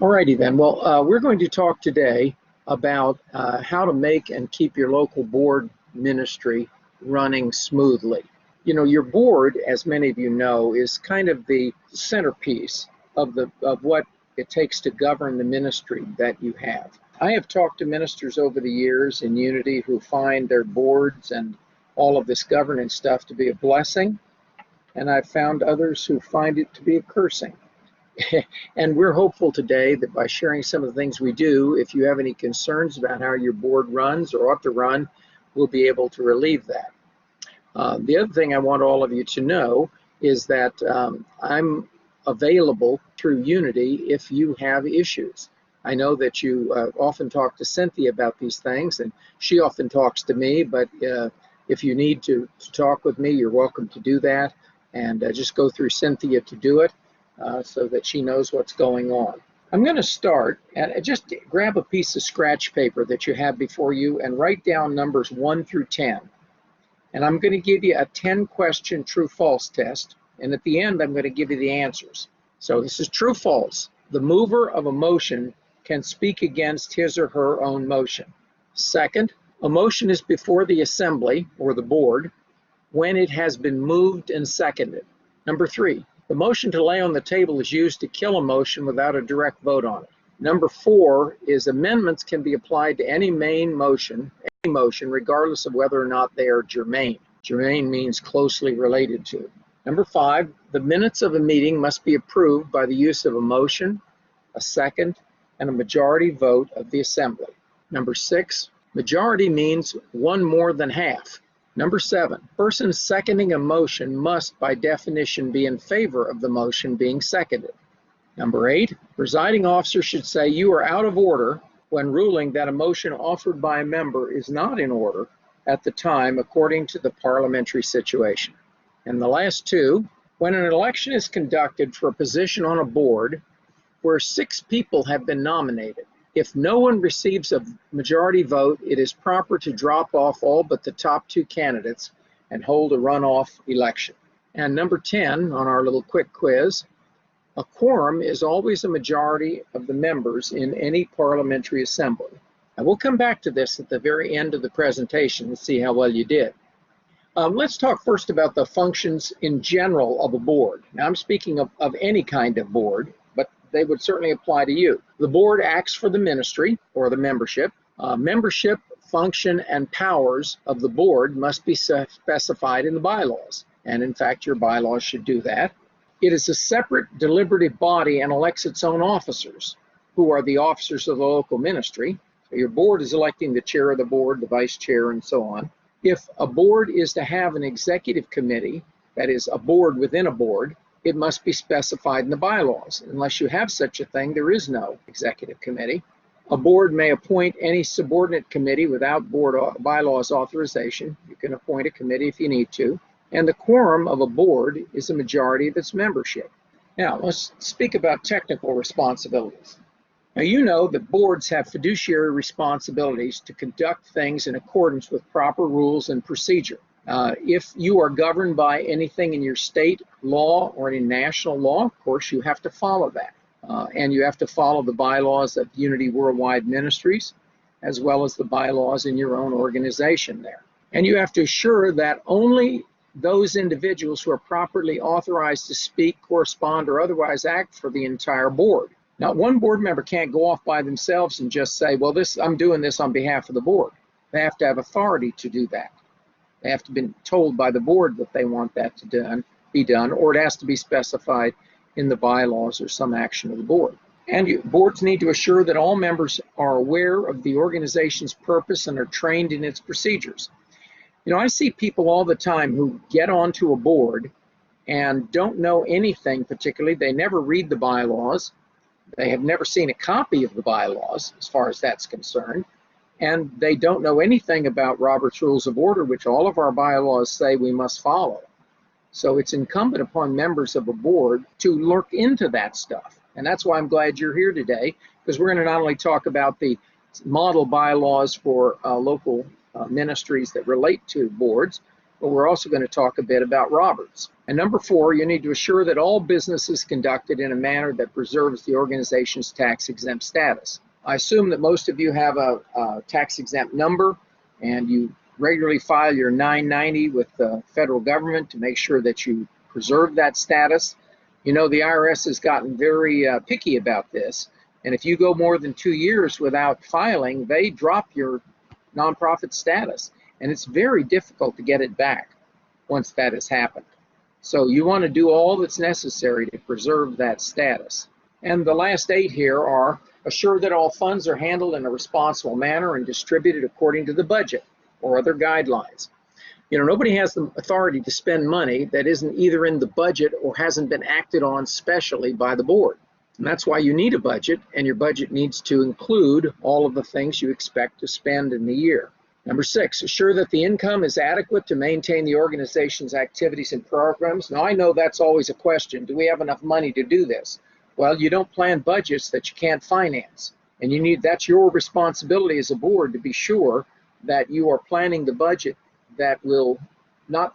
Alrighty then. Well, we're going to talk today about how to make and keep your local board ministry running smoothly. You know, your board, as many of you know, is kind of the centerpiece of what it takes to govern the ministry that you have. I have talked to ministers over the years in Unity who find their boards and all of this governance stuff to be a blessing, and I've found others who find it to be a cursing. And we're hopeful today that by sharing some of the things we do, if you have any concerns about how your board runs or ought to run, we'll be able to relieve that. The other thing I want all of you to know is that I'm available through Unity if you have issues. I know that you often talk to Cynthia about these things, and she often talks to me, but if you need to talk with me, you're welcome to do that, and just go through Cynthia to do it. So that she knows what's going on. I'm going to start and just grab a piece of scratch paper that you have before you and write down numbers 1 through 10. And I'm going to give you a 10-question true-false test. And at the end, I'm going to give you the answers. So this is true-false. The mover of a motion can speak against his or her own motion. Second, a motion is before the assembly or the board when it has been moved and seconded. Number 3. The motion to lay on the table is used to kill a motion without a direct vote on it. Number 4 is amendments can be applied to any motion, regardless of whether or not they are germane. Germane means closely related to. Number 5, the minutes of a meeting must be approved by the use of a motion, a second, and a majority vote of the assembly. Number 6, majority means one more than half. Number 7, person seconding a motion must by definition be in favor of the motion being seconded. Number 8, presiding officer should say you are out of order when ruling that a motion offered by a member is not in order at the time according to the parliamentary situation. And the last 2, when an election is conducted for a position on a board where 6 people have been nominated, if no one receives a majority vote, it is proper to drop off all but the top 2 candidates and hold a runoff election. And number 10 on our little quick quiz, a quorum is always a majority of the members in any parliamentary assembly. And we'll come back to this at the very end of the presentation and see how well you did. Let's talk first about the functions in general of a board. Now I'm speaking of any kind of board, but they would certainly apply to you. The board acts for the ministry or the membership. Membership, function, and powers of the board must be specified in the bylaws. And in fact, your bylaws should do that. It is a separate deliberative body and elects its own officers, who are the officers of the local ministry. So your board is electing the chair of the board, the vice chair, and so on. If a board is to have an executive committee, that is a board within a board, it must be specified in the bylaws. Unless you have such a thing, there is no executive committee. A board may appoint any subordinate committee without board bylaws authorization. You can appoint a committee if you need to. And the quorum of a board is a majority of its membership. Now, let's speak about technical responsibilities. Now, you know that boards have fiduciary responsibilities to conduct things in accordance with proper rules and procedure. If you are governed by anything in your state law or in national law, of course, you have to follow that. And you have to follow the bylaws of Unity Worldwide Ministries, as well as the bylaws in your own organization there. And you have to assure that only those individuals who are properly authorized to speak, correspond, or otherwise act for the entire board. Now, one board member can't go off by themselves and just say, well, I'm doing this on behalf of the board. They have to have authority to do that. They have to be told by the board that they want that to be done, or it has to be specified in the bylaws or some action of the board. And boards need to assure that all members are aware of the organization's purpose and are trained in its procedures. You know, I see people all the time who get onto a board and don't know anything particularly. They never read the bylaws. They have never seen a copy of the bylaws, as far as that's concerned. And they don't know anything about Robert's Rules of Order, which all of our bylaws say we must follow. So it's incumbent upon members of a board to look into that stuff. And that's why I'm glad you're here today, because we're going to not only talk about the model bylaws for local ministries that relate to boards, but we're also going to talk a bit about Roberts. And number 4, you need to assure that all business is conducted in a manner that preserves the organization's tax-exempt status. I assume that most of you have a tax-exempt number, and you regularly file your 990 with the federal government to make sure that you preserve that status. You know, the IRS has gotten very picky about this, and if you go more than 2 years without filing, they drop your nonprofit status, and it's very difficult to get it back once that has happened. So you want to do all that's necessary to preserve that status. And the last 8 here are: assure that all funds are handled in a responsible manner and distributed according to the budget or other guidelines. You know, nobody has the authority to spend money that isn't either in the budget or hasn't been acted on specially by the board. And that's why you need a budget, and your budget needs to include all of the things you expect to spend in the year. Number 6, assure that the income is adequate to maintain the organization's activities and programs. Now, I know that's always a question. Do we have enough money to do this? Well, you don't plan budgets that you can't finance. And that's your responsibility as a board to be sure that you are planning the budget that will not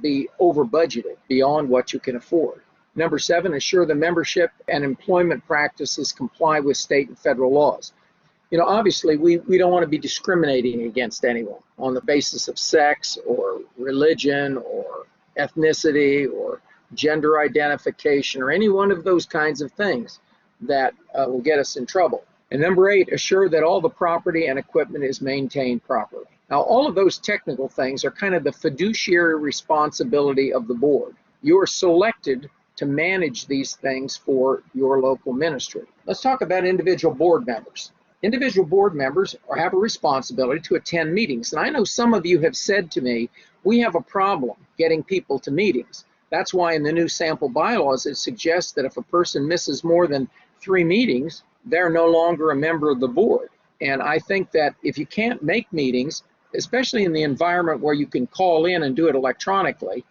be over budgeted beyond what you can afford. Number 7, assure the membership and employment practices comply with state and federal laws. You know, obviously, we don't want to be discriminating against anyone on the basis of sex or religion or ethnicity or gender identification or any one of those kinds of things that will get us in trouble. And number 8, assure that all the property and equipment is maintained properly. Now, all of those technical things are kind of the fiduciary responsibility of the board. You are selected to manage these things for your local ministry. Let's talk about individual board members. Individual board members have a responsibility to attend meetings. And I know some of you have said to me, we have a problem getting people to meetings. That's why in the new sample bylaws, it suggests that if a person misses more than 3 meetings, they're no longer a member of the board. And I think that if you can't make meetings, especially in the environment where you can call in and do it electronically,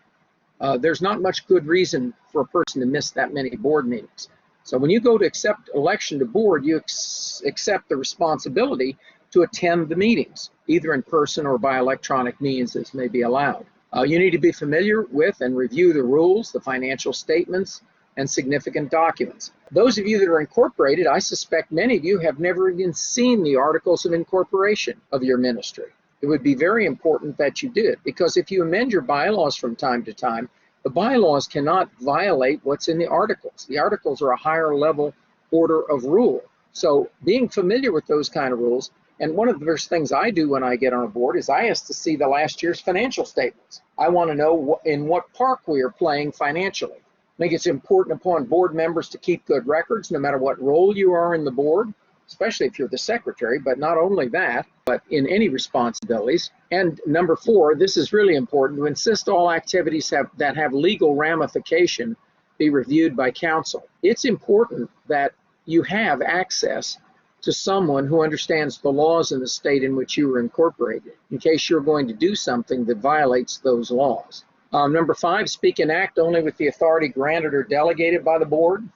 there's not much good reason for a person to miss that many board meetings. So when you go to accept election to board, you accept the responsibility to attend the meetings, either in person or by electronic means as may be allowed. You need to be familiar with and review the rules, the financial statements, and significant documents. Those of you that are incorporated, I suspect many of you have never even seen the articles of incorporation of your ministry. It would be very important that you did, because if you amend your bylaws from time to time, the bylaws cannot violate what's in the articles. The articles are a higher level order of rule. So being familiar with those kind of rules, and one of the first things I do when I get on a board is I ask to see the last year's financial statements. I want to know in what park we are playing financially. I think it's important upon board members to keep good records, no matter what role you are in the board, especially if you're the secretary, but not only that, but in any responsibilities. And number 4, this is really important, to insist all activities that have legal ramification be reviewed by counsel. It's important that you have access to someone who understands the laws in the state in which you are incorporated, in case you're going to do something that violates those laws. Number 5, speak and act only with the authority granted or delegated by the board.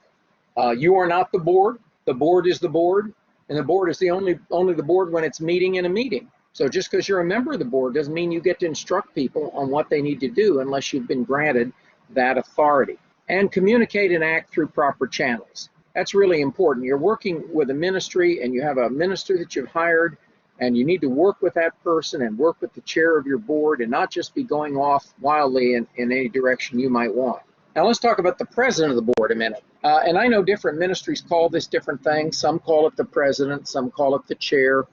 You are not the board is the board, and the board is only the board when it's meeting in a meeting. So just because you're a member of the board doesn't mean you get to instruct people on what they need to do unless you've been granted that authority. And communicate and act through proper channels. That's really important. You're working with a ministry and you have a minister that you've hired, and you need to work with that person and work with the chair of your board and not just be going off wildly in any direction you might want. Now let's talk about the president of the board a minute. And I know different ministries call this different things. Some call it the president, some call it the chair.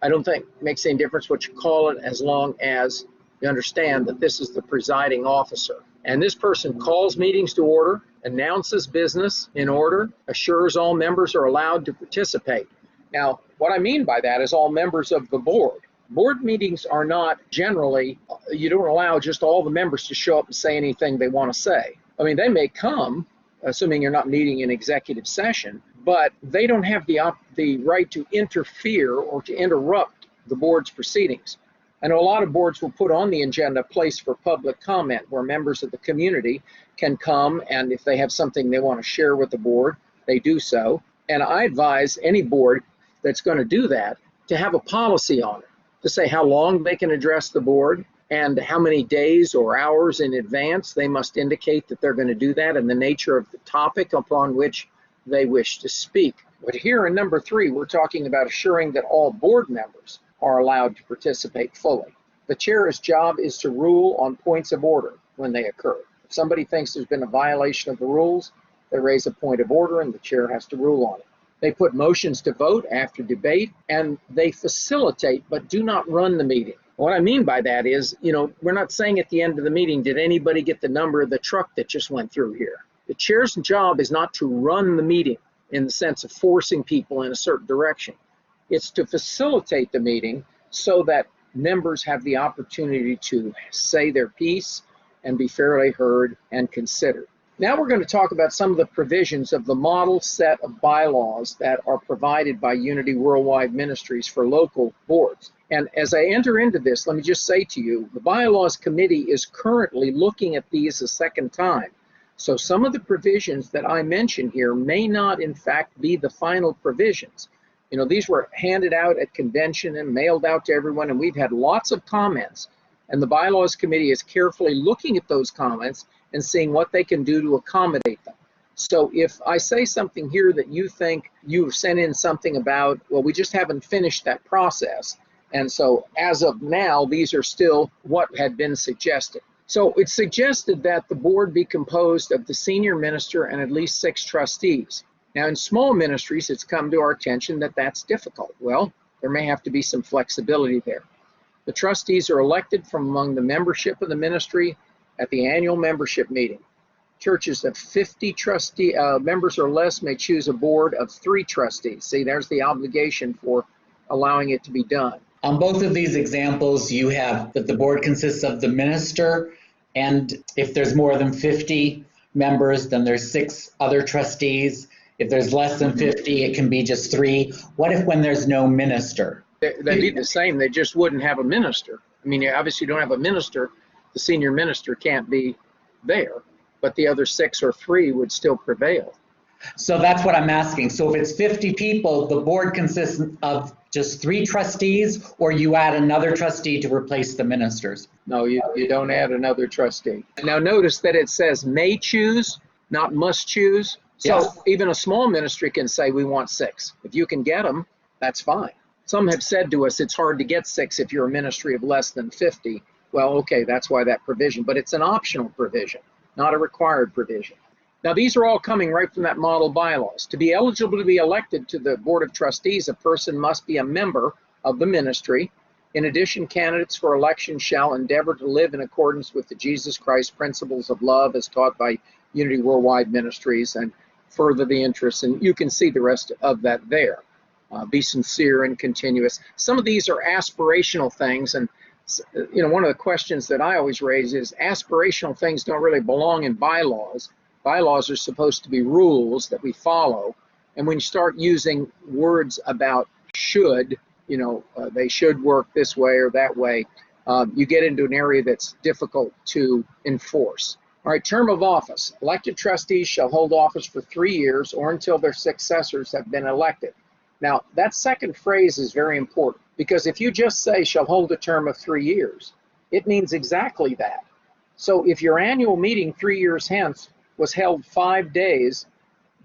I don't think it makes any difference what you call it, as long as you understand that this is the presiding officer. And this person calls meetings to order, announces business in order, assures all members are allowed to participate. Now, what I mean by that is all members of the board. Board meetings are not generally, you don't allow just all the members to show up and say anything they want to say. I mean, they may come, assuming you're not meeting in executive session, but they don't have the right to interfere or to interrupt the board's proceedings. I know a lot of boards will put on the agenda a place for public comment where members of the community can come, and if they have something they want to share with the board, they do so. And I advise any board that's going to do that to have a policy on it, to say how long they can address the board, and how many days or hours in advance they must indicate that they're going to do that, and the nature of the topic upon which they wish to speak. But here in number 3, we're talking about assuring that all board members are allowed to participate fully. The chair's job is to rule on points of order when they occur. If somebody thinks there's been a violation of the rules, they raise a point of order and the chair has to rule on it. They put motions to vote after debate, and they facilitate but do not run the meeting. What I mean by that is, we're not saying at the end of the meeting, did anybody get the number of the truck that just went through here? The chair's job is not to run the meeting in the sense of forcing people in a certain direction. It's to facilitate the meeting so that members have the opportunity to say their piece and be fairly heard and considered. Now we're going to talk about some of the provisions of the model set of bylaws that are provided by Unity Worldwide Ministries for local boards. And as I enter into this, let me just say to you, the Bylaws Committee is currently looking at these a second time. So some of the provisions that I mention here may not, in fact, be the final provisions. These were handed out at convention and mailed out to everyone, and we've had lots of comments. And the Bylaws Committee is carefully looking at those comments and seeing what they can do to accommodate them. So if I say something here that you think you've sent in something about, well, we just haven't finished that process. And so as of now, these are still what had been suggested. So it's suggested that the board be composed of the senior minister and at least 6 trustees. Now in small ministries, it's come to our attention that that's difficult. Well, there may have to be some flexibility there. The trustees are elected from among the membership of the ministry at the annual membership meeting. Churches of 50 members or less may choose a board of 3 trustees. See, there's the obligation for allowing it to be done. On both of these examples, you have that the board consists of the minister, and if there's more than 50 members, then there's 6 other trustees. If there's less than 50, it can be just 3. What if when there's no minister? They'd be the same, they just wouldn't have a minister. I mean, you obviously don't have a minister, the senior minister can't be there, but the other 6 or 3 would still prevail. So that's what I'm asking. So if it's 50 people, the board consists of just 3 trustees, or you add another trustee to replace the ministers? No, you don't add another trustee. Now notice that it says may choose, not must choose. So yes. Even a small ministry can say we want 6. If you can get them, that's fine. Some have said to us it's hard to get 6 if you're a ministry of less than 50. Well, okay, that's why that provision, but it's an optional provision, not a required provision. Now, these are all coming right from that model bylaws. To be eligible to be elected to the Board of Trustees, a person must be a member of the ministry. In addition, candidates for election shall endeavor to live in accordance with the Jesus Christ principles of love as taught by Unity Worldwide Ministries and further the interests. And you can see the rest of that there. Be sincere and continuous. Some of these are aspirational things. And one of the questions that I always raise is aspirational things don't really belong in bylaws. Bylaws are supposed to be rules that we follow. And when you start using words about should, they should work this way or that way, you get into an area that's difficult to enforce. All right, term of office. Elected trustees shall hold office for 3 years or until their successors have been elected. Now, that second phrase is very important because if you just say shall hold a term of 3 years, it means exactly that. So if your annual meeting 3 years hence was held 5 days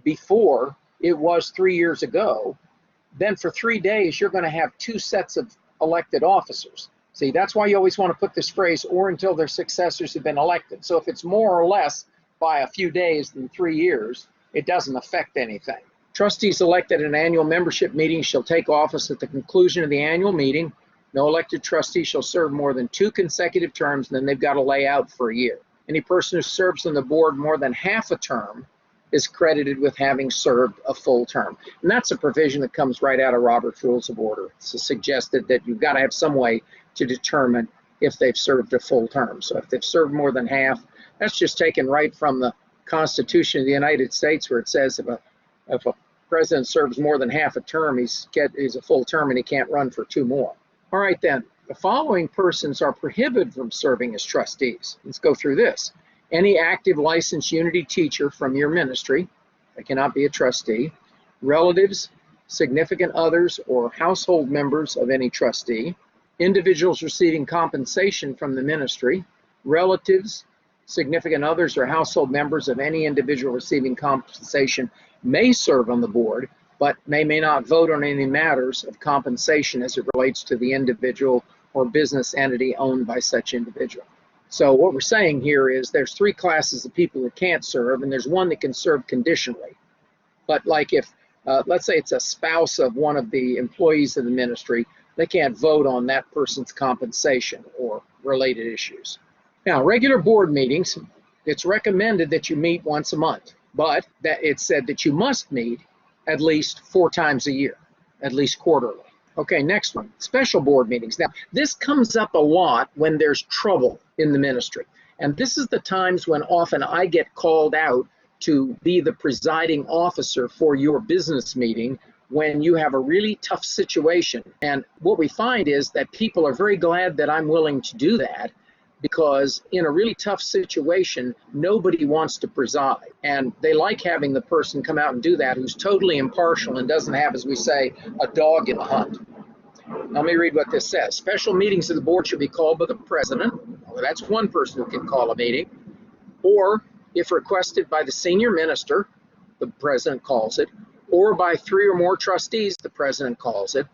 before it was 3 years ago, then for 3 days you're going to have 2 sets of elected officers. See, that's why you always want to put this phrase or until their successors have been elected. So if it's more or less by a few days than 3 years, it doesn't affect anything. Trustees elected at an annual membership meeting shall take office at the conclusion of the annual meeting. No elected trustee shall serve more than 2 consecutive terms, and then they've got to lay out for a year. Any person who serves on the board more than half a term is credited with having served a full term. And that's a provision that comes right out of Robert's Rules of Order. It's suggested that you've got to have some way to determine if they've served a full term. So if they've served more than half, that's just taken right from the Constitution of the United States, where it says if a president serves more than half a term, he's a full term and he can't run for 2 more. All right then, the following persons are prohibited from serving as trustees. Let's go through this. Any active licensed Unity teacher from your ministry, they cannot be a trustee. Relatives, significant others, or household members of any trustee. individuals receiving compensation from the ministry, relatives, significant others, or household members of any individual receiving compensation may serve on the board, but may not vote on any matters of compensation as it relates to the individual or business entity owned by such individual. So what we're saying here is there's three classes of people that can't serve, and there's one that can serve conditionally. But like if, let's say it's a spouse of one of the employees of the ministry, they can't vote on that person's compensation or related issues. Now, regular board meetings, it's recommended that you meet once a month, but that it's said that you must meet at least 4 times a year, at least quarterly. Okay, next one, special board meetings. Now, this comes up a lot when there's trouble in the ministry. And this is the times when often I get called out to be the presiding officer for your business meeting when you have a really tough situation. And what we find is that people are very glad that I'm willing to do that, because in a really tough situation, nobody wants to preside. And they like having the person come out and do that who's totally impartial and doesn't have, as we say, a dog in the hunt. Let me read what this says. Special meetings of the board should be called by the president. Well, that's one person who can call a meeting. Or, if requested by the senior minister, the president calls it. Or by 3 or more trustees, the president calls it.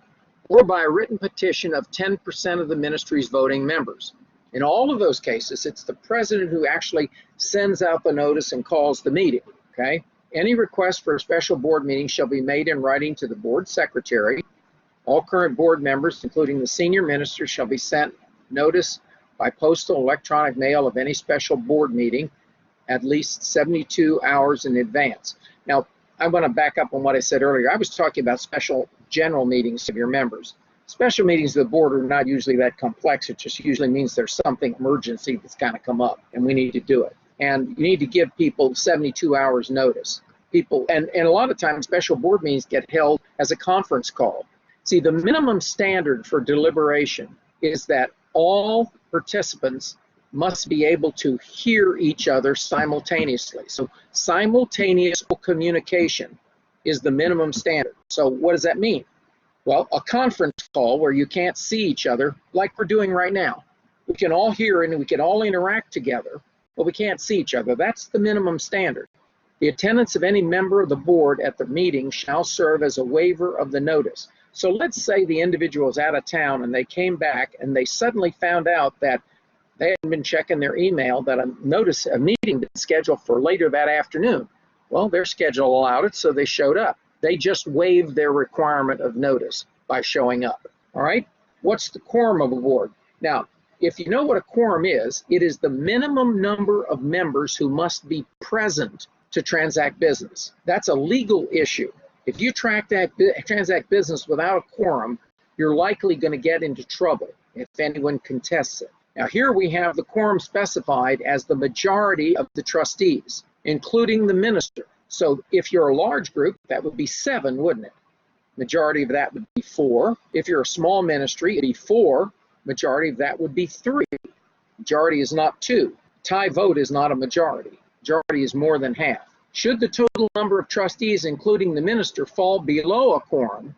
Or by a written petition of 10% of the ministry's voting members. In all of those cases, it's the president who actually sends out the notice and calls the meeting, okay? Any request for a special board meeting shall be made in writing to the board secretary. All current board members, including the senior minister, shall be sent notice by postal electronic mail of any special board meeting at least 72 hours in advance. Now, I want to back up on what I said earlier. I was talking about special general meetings of your members. Special meetings of the board are not usually that complex. It just usually means there's something emergency that's kind of come up and we need to do it. And you need to give people 72 hours notice. And a lot of times special board meetings get held as a conference call. See, the minimum standard for deliberation is that all participants must be able to hear each other simultaneously. So simultaneous communication is the minimum standard. So what does that mean? Well, a conference call where you can't see each other, like we're doing right now. We can all hear and we can all interact together, but we can't see each other. That's the minimum standard. The attendance of any member of the board at the meeting shall serve as a waiver of the notice. So let's say the individual is out of town and they came back and they suddenly found out that they hadn't been checking their email, that a meeting been scheduled for later that afternoon. Well, their schedule allowed it, so they showed up. They just waived their requirement of notice by showing up. All right? What's the quorum of a board? Now, if you know what a quorum is, it is the minimum number of members who must be present to transact business. That's a legal issue. If you transact business without a quorum, you're likely going to get into trouble if anyone contests it. Now, here we have the quorum specified as the majority of the trustees, including the minister. So if you're a large group, that would be 7, wouldn't it? Majority of that would be 4. If you're a small ministry, it'd be 4. Majority of that would be 3. Majority is not 2. Tie vote is not a majority. Majority is more than half. Should the total number of trustees, including the minister, fall below a quorum,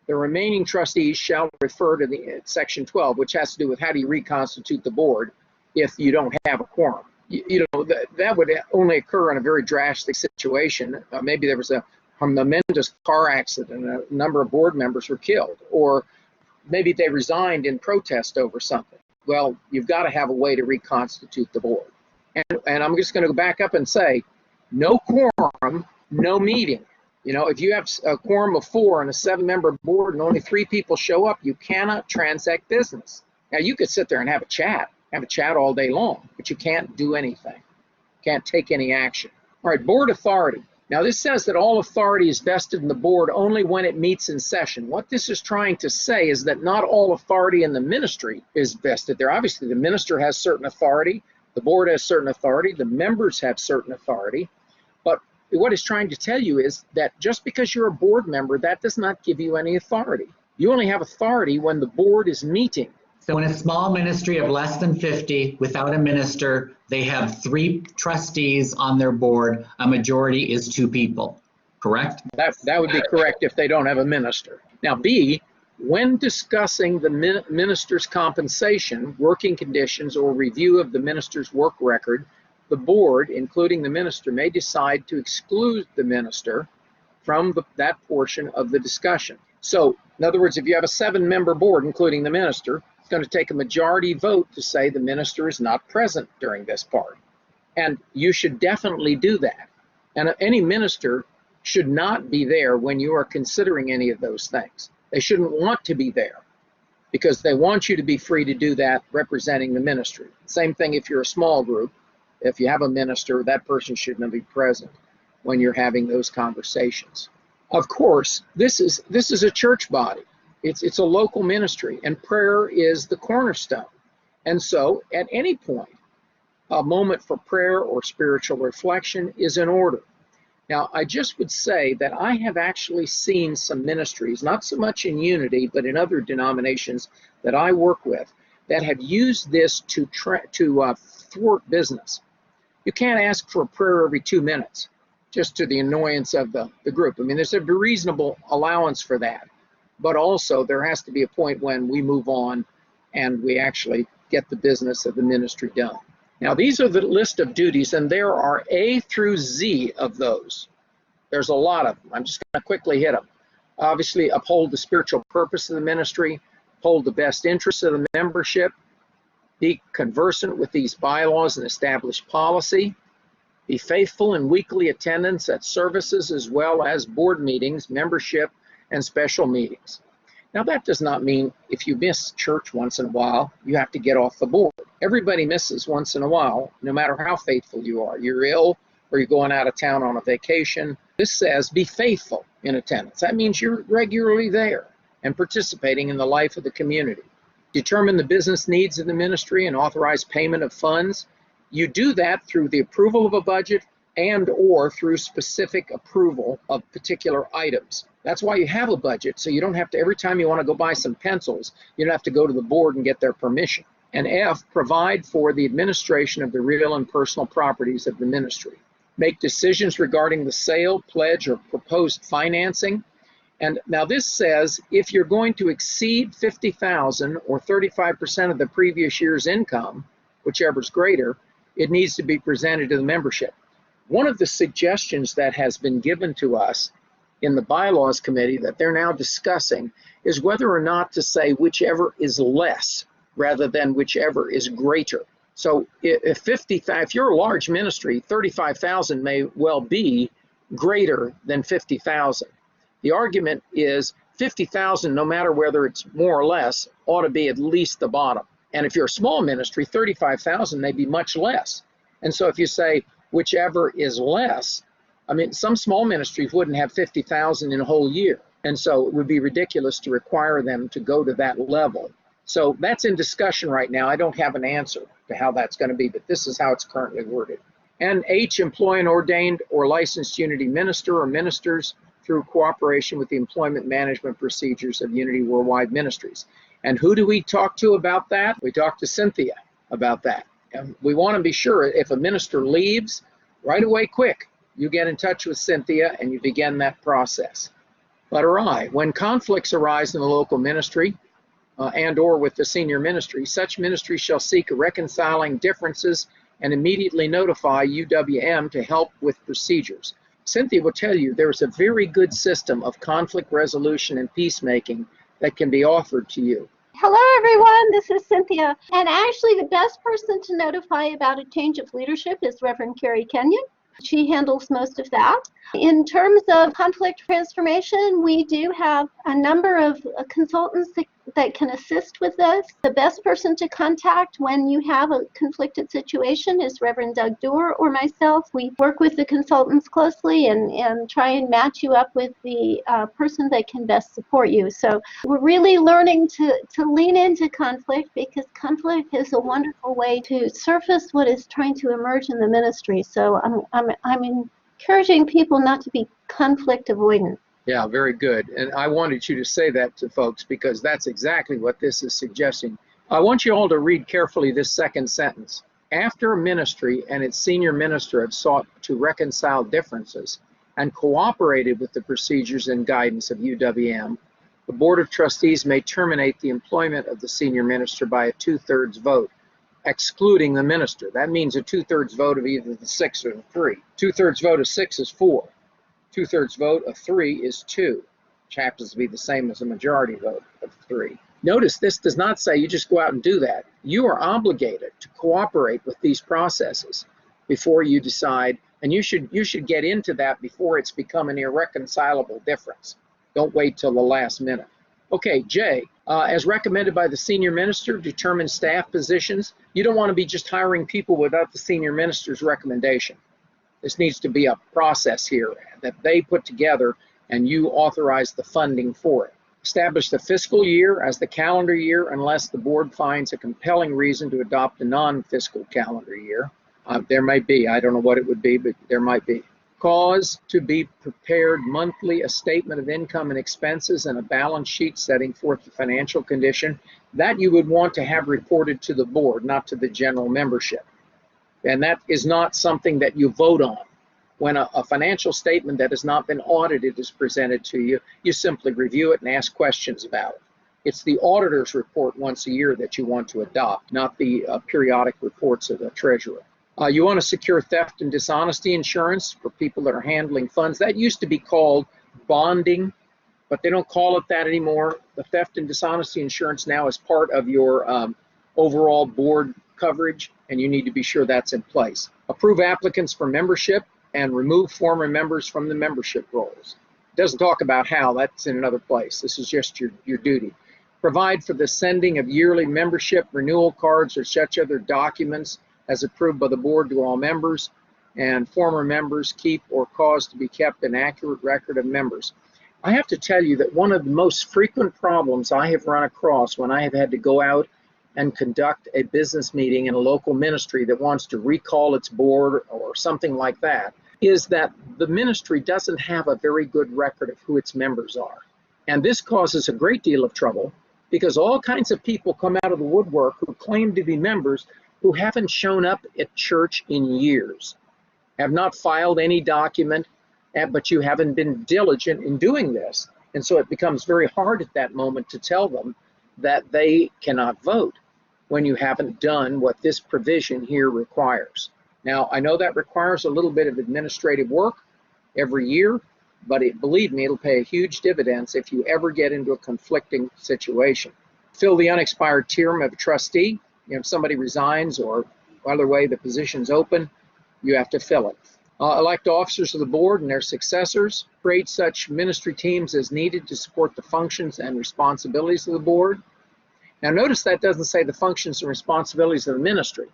the remaining trustees shall refer to the section 12, which has to do with how do you reconstitute the board if you don't have a quorum. You know, that would only occur in a very drastic situation. Maybe there was a momentous car accident and a number of board members were killed, or maybe they resigned in protest over something. Well, you've got to have a way to reconstitute the board. And I'm just going to go back up and say, no quorum, no meeting. You know, if you have a quorum of 4 and a 7-member board and only 3 people show up, you cannot transact business. Now, you could sit there and have a chat all day long, but you can't do anything. Can't take any action. All right, board authority. Now, this says that all authority is vested in the board only when it meets in session. What this is trying to say is that not all authority in the ministry is vested there. Obviously, the minister has certain authority, the board has certain authority, the members have certain authority. But what it's trying to tell you is that just because you're a board member, that does not give you any authority. You only have authority when the board is meeting. So in a small ministry of less than 50, without a minister, they have 3 trustees on their board. A majority is 2 people, correct? That would be correct if they don't have a minister. Now, B, When discussing the minister's compensation, working conditions, or review of the minister's work record, the board, including the minister, may decide to exclude the minister from that portion of the discussion. So, in other words, if you have a 7-member board, including the minister, it's going to take a majority vote to say the minister is not present during this part. And you should definitely do that. And any minister should not be there when you are considering any of those things. They shouldn't want to be there because they want you to be free to do that representing the ministry. Same thing if you're a small group. If you have a minister, that person should not be present when you're having those conversations. Of course, this is a church body. It's a local ministry, and prayer is the cornerstone. And so at any point, a moment for prayer or spiritual reflection is in order. Now, I just would say that I have actually seen some ministries, not so much in Unity, but in other denominations that I work with, that have used this to thwart business. You can't ask for a prayer every 2 minutes, just to the annoyance of the group. I mean, there's a reasonable allowance for that. But also, there has to be a point when we move on and we actually get the business of the ministry done. Now, these are the list of duties, and there are A through Z of those. There's a lot of them. I'm just going to quickly hit them. Obviously, uphold the spiritual purpose of the ministry, uphold the best interests of the membership, be conversant with these bylaws and established policy, be faithful in weekly attendance at services as well as board meetings, membership, and special meetings. Now, that does not mean if you miss church once in a while, you have to get off the board. Everybody misses once in a while, no matter how faithful you are. You're ill or you're going out of town on a vacation. This says be faithful in attendance. That means you're regularly there and participating in the life of the community. Determine the business needs of the ministry and authorize payment of funds. You do that through the approval of a budget and or through specific approval of particular items. That's why you have a budget, so you don't have to, every time you want to go buy some pencils, you don't have to go to the board and get their permission. And F, provide for the administration of the real and personal properties of the ministry. Make decisions regarding the sale, pledge, or proposed financing. And now this says if you're going to exceed $50,000 or 35% of the previous year's income, whichever's greater, it needs to be presented to the membership. One of the suggestions that has been given to us in the bylaws committee that they're now discussing is whether or not to say whichever is less rather than whichever is greater. So if you're a large ministry, 35,000 may well be greater than 50,000. The argument is 50,000, no matter whether it's more or less, ought to be at least the bottom. And if you're a small ministry, 35,000 may be much less. And so if you say whichever is less, I mean, some small ministries wouldn't have 50,000 in a whole year. And so it would be ridiculous to require them to go to that level. So that's in discussion right now. I don't have an answer to how that's going to be, but this is how it's currently worded. And H, employ an ordained or licensed Unity minister or ministers through cooperation with the employment management procedures of Unity Worldwide Ministries. And who do we talk to about that? We talk to Cynthia about that. And we want to be sure if a minister leaves, right away, quick, you get in touch with Cynthia and you begin that process. Letter I, when conflicts arise in the local ministry and or with the senior ministry, such ministry shall seek reconciling differences and immediately notify UWM to help with procedures. Cynthia will tell you there's a very good system of conflict resolution and peacemaking that can be offered to you. Hello, everyone. This is Cynthia. And actually, the best person to notify about a change of leadership is Reverend Carrie Kenyon. She handles most of that. In terms of conflict transformation, we do have a number of consultants that can assist with this. The best person to contact when you have a conflicted situation is Reverend Doug Doerr or myself. We work with the consultants closely and try and match you up with the person that can best support you. So we're really learning to lean into conflict because conflict is a wonderful way to surface what is trying to emerge in the ministry. So I'm encouraging people not to be conflict avoidant. Yeah, very good. And I wanted you to say that to folks because that's exactly what this is suggesting. I want you all to read carefully this second sentence. After a ministry and its senior minister have sought to reconcile differences and cooperated with the procedures and guidance of UWM, the Board of Trustees may terminate the employment of the senior minister by a 2/3 vote, excluding the minister. That means a 2/3 vote of either the 6 or the 3. 2/3 vote of 6 is 4. 2/3 vote of 3 is 2, which happens to be the same as a majority vote of 3. Notice this does not say you just go out and do that. You are obligated to cooperate with these processes before you decide, and you should get into that before it's become an irreconcilable difference. Don't wait till the last minute. Okay, Jay, as recommended by the senior minister, determine staff positions. You don't want to be just hiring people without the senior minister's recommendation. This needs to be a process here that they put together and you authorize the funding for it. Establish the fiscal year as the calendar year unless the board finds a compelling reason to adopt a non-fiscal calendar year. There might be, I don't know what it would be, but there might be. Cause to be prepared monthly a statement of income and expenses and a balance sheet setting forth the financial condition. That you would want to have reported to the board, not to the general membership. And that is not something that you vote on. When a financial statement that has not been audited is presented to you, you simply review it and ask questions about it. It's the auditor's report once a year that you want to adopt, not the periodic reports of the treasurer. You want to secure theft and dishonesty insurance for people that are handling funds. That used to be called bonding, but they don't call it that anymore. The theft and dishonesty insurance now is part of your overall board coverage, and you need to be sure that's in place. Approve applicants for membership and remove former members from the membership rolls. It doesn't talk about how, that's in another place. This is just your duty. Provide for the sending of yearly membership, renewal cards, or such other documents as approved by the board to all members, and former members keep or cause to be kept an accurate record of members. I have to tell you that one of the most frequent problems I have run across when I have had to go out and conduct a business meeting in a local ministry that wants to recall its board or something like that is that the ministry doesn't have a very good record of who its members are. And this causes a great deal of trouble because all kinds of people come out of the woodwork who claim to be members who haven't shown up at church in years, have not filed any document, but you haven't been diligent in doing this. And so it becomes very hard at that moment to tell them that they cannot vote when you haven't done what this provision here requires. Now, I know that requires a little bit of administrative work every year, but believe me, it'll pay huge dividends if you ever get into a conflicting situation. Fill the unexpired term of a trustee. If somebody resigns or other way the position's open, you have to fill it. Elect officers of the board and their successors. Create such ministry teams as needed to support the functions and responsibilities of the board. Now notice that doesn't say the functions and responsibilities of the ministry.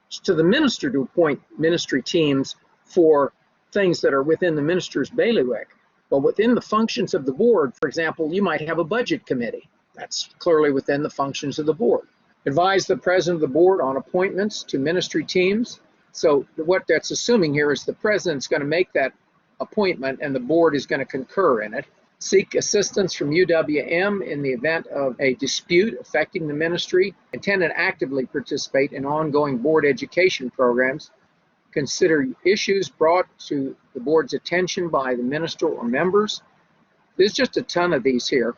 It's to the minister to appoint ministry teams for things that are within the minister's bailiwick. But within the functions of the board, for example, you might have a budget committee. That's clearly within the functions of the board. Advise the president of the board on appointments to ministry teams. So what that's assuming here is the president's going to make that appointment and the board is going to concur in it. Seek assistance from UWM in the event of a dispute affecting the ministry. Attend and actively participate in ongoing board education programs. Consider issues brought to the board's attention by the minister or members. There's just a ton of these here.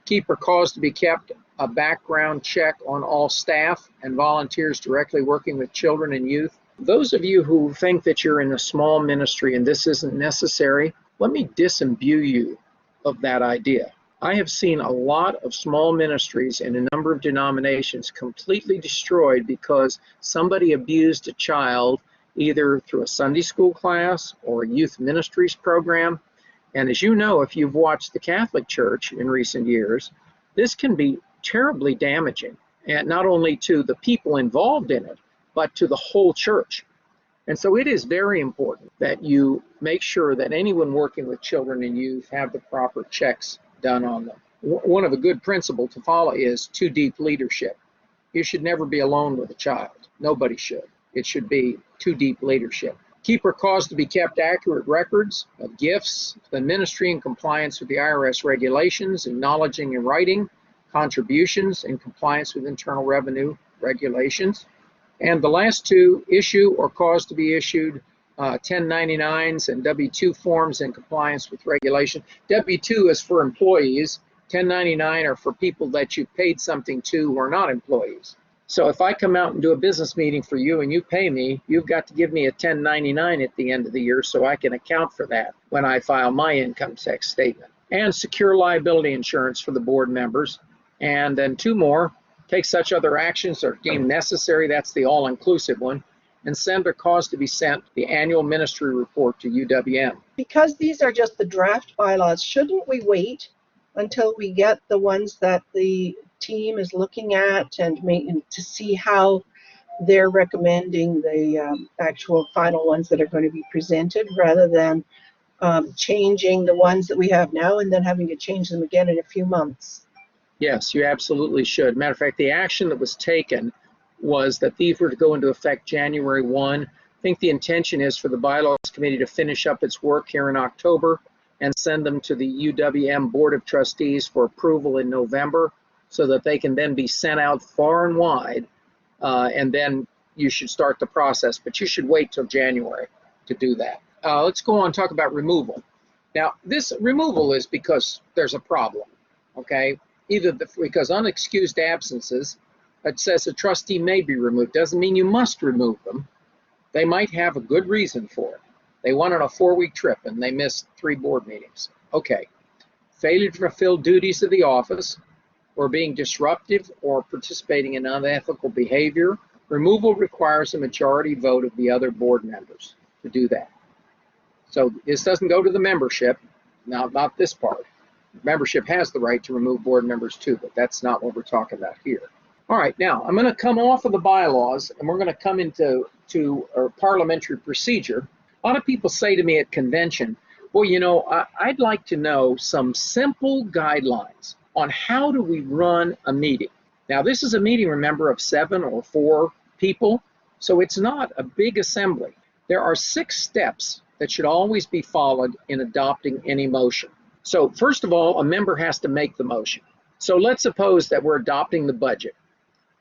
Keep or cause to be kept a background check on all staff and volunteers directly working with children and youth. Those of you who think that you're in a small ministry and this isn't necessary, let me disimbue you of that idea. I have seen a lot of small ministries in a number of denominations completely destroyed because somebody abused a child either through a Sunday school class or a youth ministries program. And as you know, if you've watched the Catholic Church in recent years, this can be terribly damaging, and not only to the people involved in it, but to the whole church. And so it is very important that you make sure that anyone working with children and youth have the proper checks done on them. One of a good principle to follow is too deep leadership. You should never be alone with a child. Nobody should. It should be too deep leadership. Keep or cause to be kept accurate records of gifts to the ministry in compliance with the IRS regulations, acknowledging in writing contributions in compliance with Internal Revenue regulations. And the last two, issue or cause to be issued 1099s and W-2 forms in compliance with regulation. W-2 is for employees, 1099 are for people that you paid something to who are not employees. So if I come out and do a business meeting for you and you pay me, you've got to give me a 1099 at the end of the year so I can account for that when I file my income tax statement. And secure liability insurance for the board members. And then two more, take such other actions that are deemed necessary, that's the all-inclusive one, and send or cause to be sent the annual ministry report to UWM. Because these are just the draft bylaws, shouldn't we wait until we get the ones that the team is looking at and to see how they're recommending the actual final ones that are going to be presented, rather than changing the ones that we have now and then having to change them again in a few months? Yes, you absolutely should. Matter of fact, the action that was taken was that these were to go into effect January 1. I think the intention is for the bylaws committee to finish up its work here in October and send them to the UWM Board of Trustees for approval in November, so that they can then be sent out far and wide, and then you should start the process. But you should wait till January to do that. Let's go on and talk about removal. Now, this removal is because there's a problem, okay? Either because unexcused absences, it says a trustee may be removed. Doesn't mean you must remove them. They might have a good reason for it. They went on a 4-week trip and they missed 3 board meetings. Okay. Failure to fulfill duties of the office, or being disruptive or participating in unethical behavior. Removal requires a majority vote of the other board members to do that. So this doesn't go to the membership. Now, not this part. Membership has the right to remove board members too, but that's not what we're talking about here. All right, now I'm going to come off of the bylaws and we're going to come into our parliamentary procedure. A lot of people say to me at convention, well, you know, I'd like to know some simple guidelines on how do we run a meeting. Now, this is a meeting, remember, of 7 or 4 people, so it's not a big assembly. There are 6 steps that should always be followed in adopting any motion. So first of all, a member has to make the motion. So let's suppose that we're adopting the budget,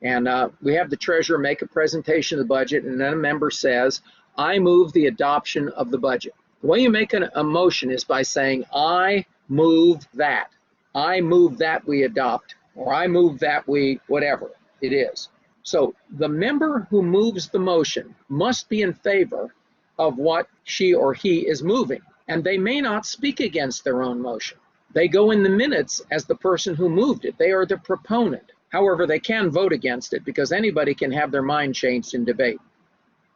and we have the treasurer make a presentation of the budget, and then a member says, I move the adoption of the budget. The way you make a motion is by saying, I move that. I move that we adopt, or I move that we, whatever it is. So the member who moves the motion must be in favor of what she or he is moving. And they may not speak against their own motion. They go in the minutes as the person who moved it. They are the proponent. However, they can vote against it because anybody can have their mind changed in debate.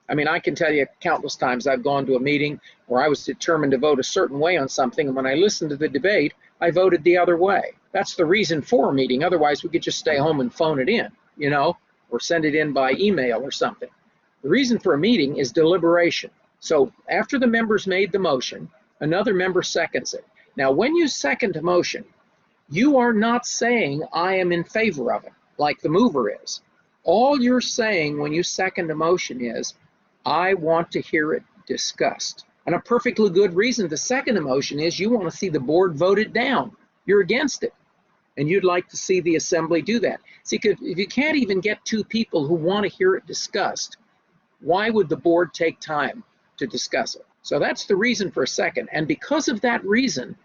I mean, I can tell you countless times I've gone to a meeting where I was determined to vote a certain way on something, and when I listened to the debate, I voted the other way. That's the reason for a meeting. Otherwise, we could just stay home and phone it in, you know, or send it in by email or something. The reason for a meeting is deliberation. So after the members made the motion, another member seconds it. Now, when you second a motion, you are not saying I am in favor of it, like the mover is. All you're saying when you second a motion is, I want to hear it discussed. And a perfectly good reason to second a motion is you want to see the board vote it down. You're against it. And you'd like to see the assembly do that. See, if you can't even get 2 people who want to hear it discussed, why would the board take time to discuss it? So that's the reason for a second. And because of that reason,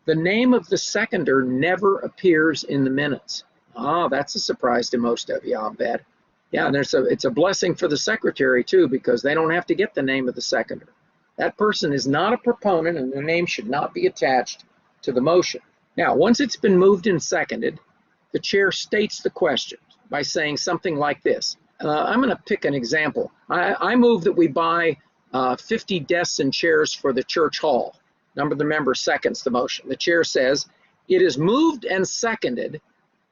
the name of the seconder never appears in the minutes. Oh, that's a surprise to most of you, I'll bet. Yeah, and it's a blessing for the secretary too, because they don't have to get the name of the seconder. That person is not a proponent, and their name should not be attached to the motion. Now, once it's been moved and seconded, the chair states the question by saying something like this. I'm going to pick an example. I move that we buy 50 desks and chairs for the church hall. Number of the member seconds the motion. The chair says, it is moved and seconded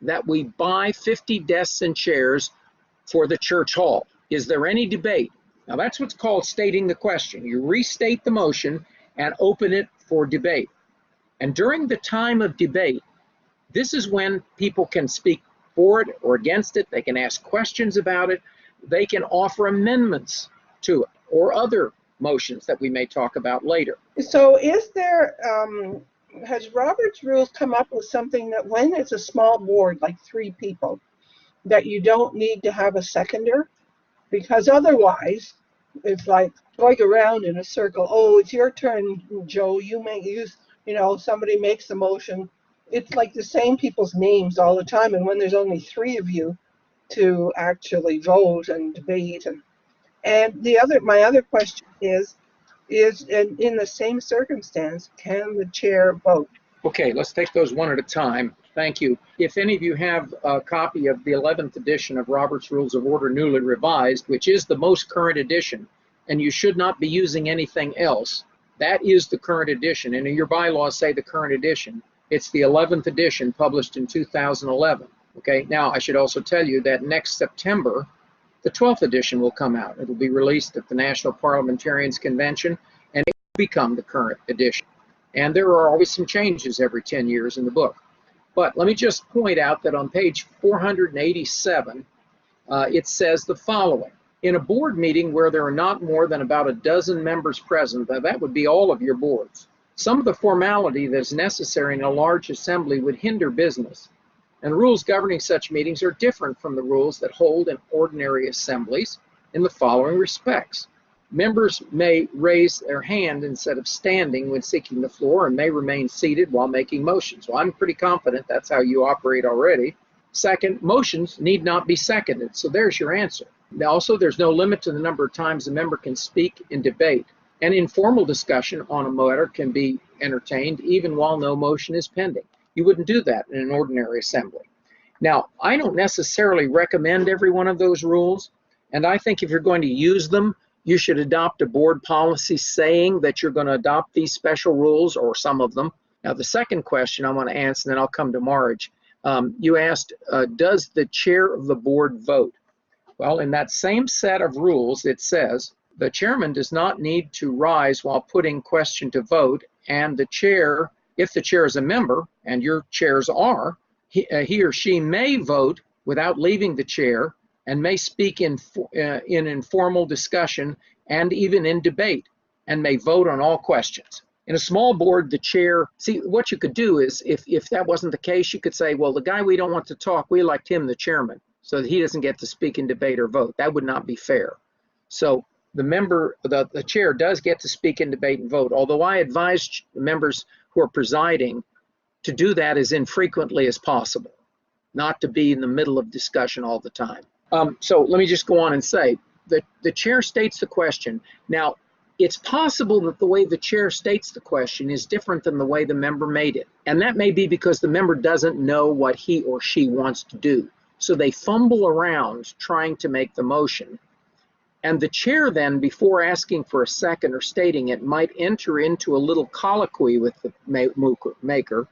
that we buy 50 desks and chairs for the church hall. Is there any debate? Now that's what's called stating the question. You restate the motion and open it for debate. And during the time of debate, this is when people can speak for it or against it. They can ask questions about it. They can offer amendments to it or other motions that we may talk about later. So is there, has Robert's Rules come up with something that when it's a small board, like 3 people, that you don't need to have a seconder? Because otherwise, it's like going around in a circle. Oh, it's your turn, Joe. You know, somebody makes a motion it's like the same people's names all the time, and when there's only 3 of you to actually vote and debate. And my other question is in the same circumstance, can the chair vote? Okay, let's take those one at a time. Thank you. If any of you have a copy of the 11th edition of Robert's Rules of Order newly revised, which is the most current edition, and you should not be using anything else, that is the current edition. And your bylaws say the current edition. It's the 11th edition published in 2011. Okay, now I should also tell you that next September, the 12th edition will come out. It will be released at the National Parliamentarians Convention, and it will become the current edition. And there are always some changes every 10 years in the book. But let me just point out that on page 487, it says the following. In a board meeting where there are not more than about a dozen members present, that would be all of your boards, some of the formality that is necessary in a large assembly would hinder business. And rules governing such meetings are different from the rules that hold in ordinary assemblies in the following respects. Members may raise their hand instead of standing when seeking the floor and may remain seated while making motions. Well, I'm pretty confident that's how you operate already. Second, motions need not be seconded. So there's your answer. Also, there's no limit to the number of times a member can speak in debate. An informal discussion on a matter can be entertained even while no motion is pending. You wouldn't do that in an ordinary assembly. Now, I don't necessarily recommend every one of those rules, and I think if you're going to use them, you should adopt a board policy saying that you're going to adopt these special rules or some of them. Now, the second question I want to answer, and then I'll come to Marge. You asked, does the chair of the board vote? Well, in that same set of rules, it says the chairman does not need to rise while putting question to vote, and the chair, if the chair is a member, and your chairs are, he or she may vote without leaving the chair and may speak in informal discussion and even in debate, and may vote on all questions. In a small board, the chair, see, what you could do is, if that wasn't the case, you could say, well, the guy we don't want to talk, we elect him the chairman, so that he doesn't get to speak in debate or vote. That would not be fair. So the chair does get to speak in debate and vote, although I advise members who are presiding to do that as infrequently as possible, not to be in the middle of discussion all the time. So let me just go on and say that the chair states the question. Now, it's possible that the way the chair states the question is different than the way the member made it. And that may be because the member doesn't know what he or she wants to do. So they fumble around trying to make the motion. And the chair then, before asking for a second or stating it, might enter into a little colloquy with the maker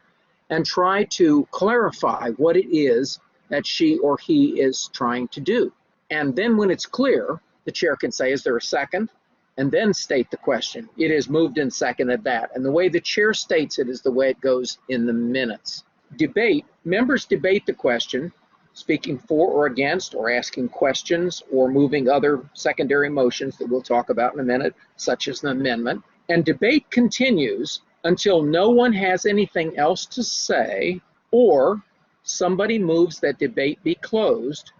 and try to clarify what it is that she or he is trying to do. And then when it's clear, the chair can say, is there a second? And then state the question. It is moved and seconded that. And the way the chair states it is the way it goes in the minutes. Debate, members debate the question, speaking for or against, or asking questions, or moving other secondary motions that we'll talk about in a minute, such as an amendment. And debate continues until no one has anything else to say, or somebody moves that debate be closed,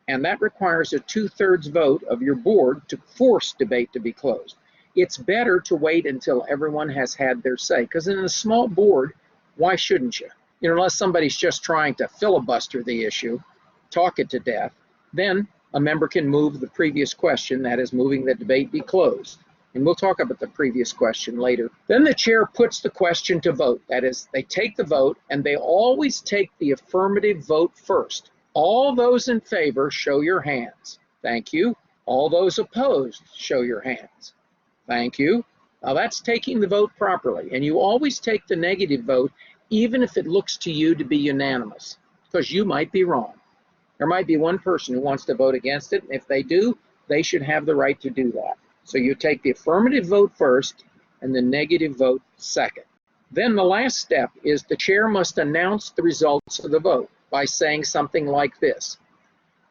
and that requires a 2/3 vote of your board to force debate to be closed. It's better to wait until everyone has had their say, because in a small board, why shouldn't you? You know, unless somebody's just trying to filibuster the issue, talk it to death, then a member can move the previous question, that is moving the debate be closed. And we'll talk about the previous question later. Then the chair puts the question to vote. That is, they take the vote, and they always take the affirmative vote first. All those in favor, show your hands. Thank you. All those opposed, show your hands. Thank you. Now that's taking the vote properly. And you always take the negative vote, even if it looks to you to be unanimous, because you might be wrong. There might be one person who wants to vote against it, and if they do, they should have the right to do that. So you take the affirmative vote first and the negative vote second. Then the last step is the chair must announce the results of the vote by saying something like this: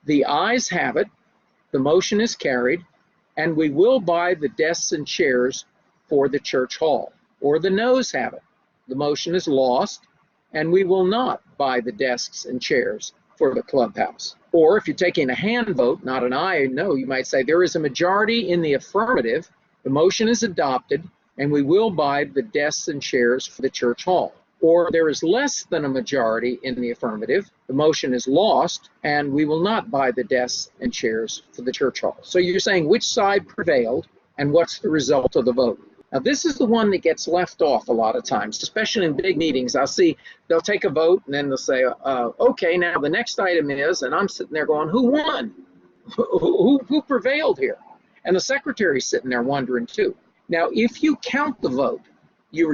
the ayes have it, the motion is carried, and we will buy the desks and chairs for the church hall. Or the noes have it, the motion is lost, and we will not buy the desks and chairs for the clubhouse. Or if you're taking a hand vote, not an aye, no, you might say there is a majority in the affirmative, the motion is adopted, and we will buy the desks and chairs for the church hall. or there is less than a majority in the affirmative, the motion is lost, and we will not buy the desks and chairs for the church hall. So you're saying which side prevailed and what's the result of the vote. Now this is the one that gets left off a lot of times, especially in big meetings. I'll see they'll take a vote and then they'll say, okay, now the next item is, and I'm sitting there going, who won? Who prevailed here? And the secretary's sitting there wondering too. Now, if you count the vote, you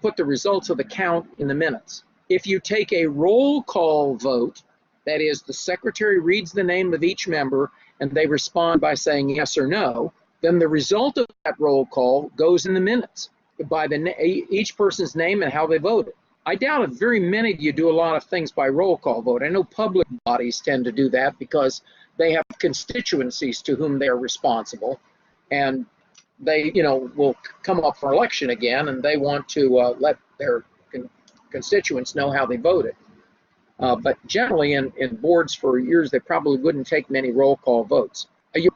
put the results of the count in the minutes. If you take a roll call vote, that is, the secretary reads the name of each member and they respond by saying yes or no, then the result of that roll call goes in the minutes by each person's name and how they voted. I doubt if very many of you do a lot of things by roll call vote. I know public bodies tend to do that because they have constituencies to whom they are responsible, and they, will come up for election again, and they want to let their constituents know how they voted. But generally, in boards for years, they probably wouldn't take many roll call votes.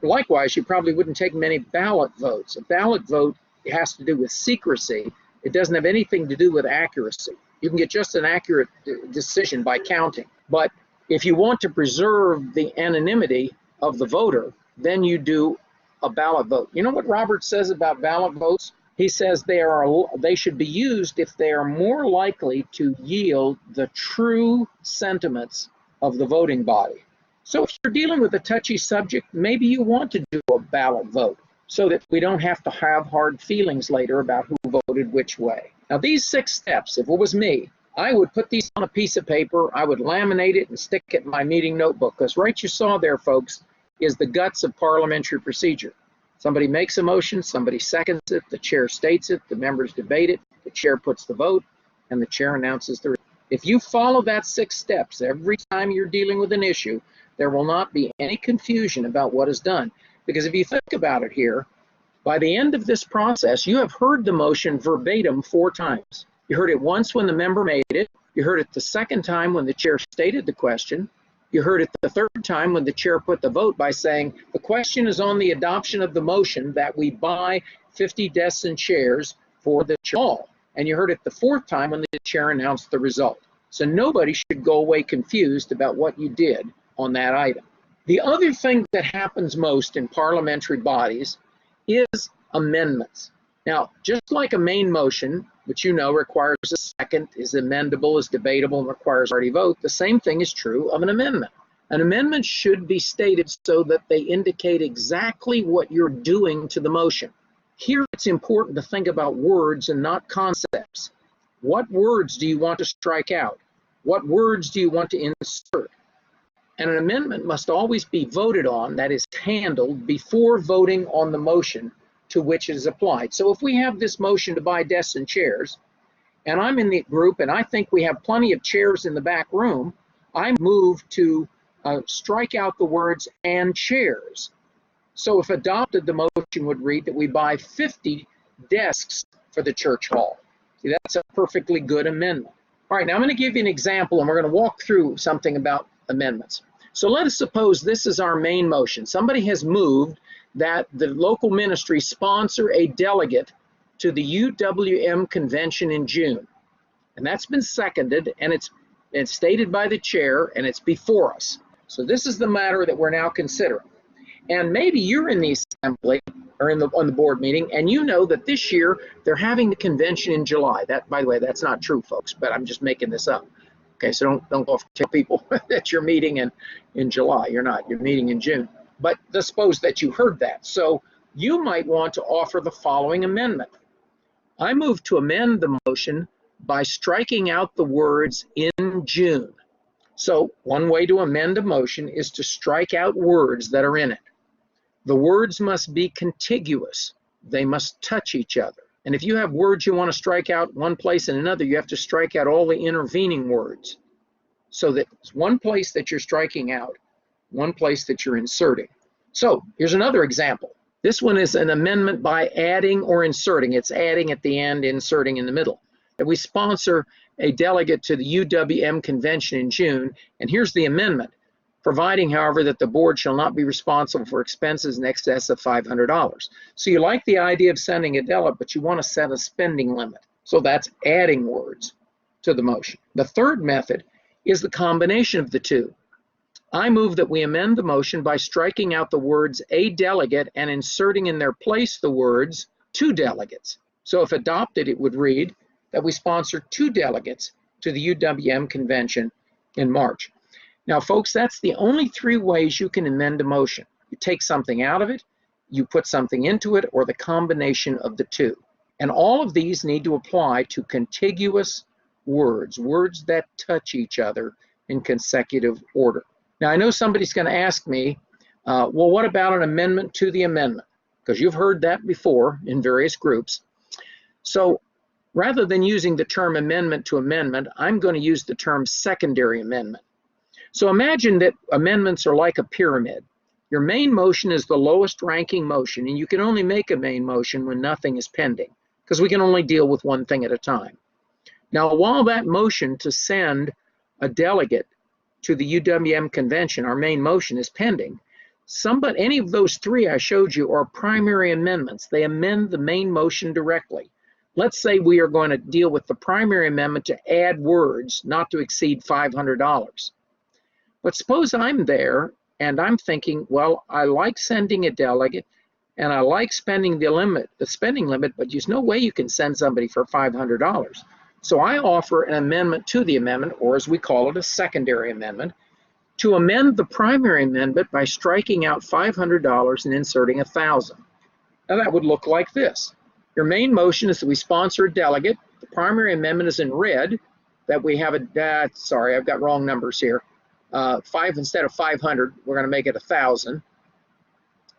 Likewise, you probably wouldn't take many ballot votes. A ballot vote has to do with secrecy. It doesn't have anything to do with accuracy. You can get just an accurate decision by counting. But if you want to preserve the anonymity of the voter, then you do a ballot vote. You know what Robert says about ballot votes? He says they should be used if they are more likely to yield the true sentiments of the voting body. So if you're dealing with a touchy subject, maybe you want to do a ballot vote so that we don't have to have hard feelings later about who voted which way. Now these 6 steps, if it was me, I would put these on a piece of paper, I would laminate it and stick it in my meeting notebook, because right you saw there, folks, is the guts of parliamentary procedure. Somebody makes a motion, somebody seconds it, the chair states it, the members debate it, the chair puts the vote, and the chair announces the result. If you follow that 6 steps every time you're dealing with an issue, there will not be any confusion about what is done. Because if you think about it here, by the end of this process, you have heard the motion verbatim 4 times. You heard it once when the member made it. You heard it the second time when the chair stated the question. You heard it the third time when the chair put the vote by saying, the question is on the adoption of the motion that we buy 50 desks and chairs for the hall. And you heard it the 4th time when the chair announced the result. So nobody should go away confused about what you did on that item. The other thing that happens most in parliamentary bodies is amendments. Now, just like a main motion, which requires a second, is amendable, is debatable, and requires a majority vote, the same thing is true of an amendment. An amendment should be stated so that they indicate exactly what you're doing to the motion. Here it's important to think about words and not concepts. What words do you want to strike out? What words do you want to insert? And an amendment must always be voted on, that is handled, before voting on the motion to which it is applied. So if we have this motion to buy desks and chairs, and I'm in the group and I think we have plenty of chairs in the back room, I move to strike out the words "and chairs." So if adopted, the motion would read that we buy 50 desks for the church hall. See, that's a perfectly good amendment. All right, now I'm going to give you an example, and we're going to walk through something about amendments. So let us suppose this is our main motion. Somebody has moved that the local ministry sponsor a delegate to the UWM convention in June. And that's been seconded, and it's stated by the chair, and it's before us. So this is the matter that we're now considering. And maybe you're in the assembly or on the board meeting, and you know that this year they're having the convention in July. That, by the way, that's not true, folks, but I'm just making this up. Okay, so don't go off and tell people that you're meeting in July. You're not. You're meeting in June. But let's suppose that you heard that. So you might want to offer the following amendment. I move to amend the motion by striking out the words "in June." So one way to amend a motion is to strike out words that are in it. The words must be contiguous. They must touch each other. And if you have words you want to strike out one place and another, you have to strike out all the intervening words, so that it's one place that you're striking out, one place that you're inserting. So here's another example. This one is an amendment by adding or inserting. It's adding at the end, inserting in the middle. And we sponsor a delegate to the UWM convention in June, and here's the amendment. Providing, however, that the board shall not be responsible for expenses in excess of $500. So you like the idea of sending a delegate, but you want to set a spending limit. So that's adding words to the motion. The third method is the combination of the two. I move that we amend the motion by striking out the words "a delegate" and inserting in their place the words "two delegates." So if adopted, it would read that we sponsor 2 delegates to the UWM convention in March. Now, folks, that's the only 3 ways you can amend a motion. You take something out of it, you put something into it, or the combination of the 2. And all of these need to apply to contiguous words, words that touch each other in consecutive order. Now, I know somebody's going to ask me, well, what about an amendment to the amendment? Because you've heard that before in various groups. So rather than using the term amendment to amendment, I'm going to use the term secondary amendment. So imagine that amendments are like a pyramid. Your main motion is the lowest ranking motion, and you can only make a main motion when nothing is pending, because we can only deal with one thing at a time. Now, while that motion to send a delegate to the UWM convention, our main motion, is pending, any of those 3 I showed you are primary amendments. They amend the main motion directly. Let's say we are going to deal with the primary amendment to add words not to exceed $500. But suppose I'm there and I'm thinking, well, I like sending a delegate and I like spending the spending limit, but there's no way you can send somebody for $500. So I offer an amendment to the amendment, or as we call it, a secondary amendment, to amend the primary amendment by striking out $500 and inserting $1,000. Now that would look like this. Your main motion is that we sponsor a delegate. The primary amendment is in red, that we have sorry, I've got wrong numbers here. 5 instead of 500, we're going to make it 1,000.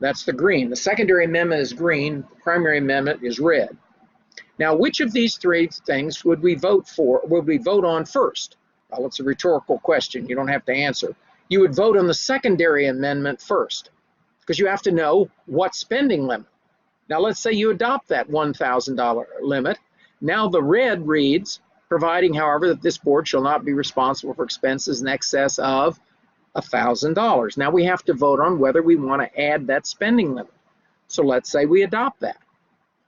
That's the green. The secondary amendment is green. The primary amendment is red. Now, which of these 3 things would we vote for? Would we vote on first? Well, it's a rhetorical question. You don't have to answer. You would vote on the secondary amendment first, because you have to know what spending limit. Now, let's say you adopt that $1,000 limit. Now, the red reads, providing, however, that this board shall not be responsible for expenses in excess of $1,000. Now, we have to vote on whether we want to add that spending limit. So let's say we adopt that.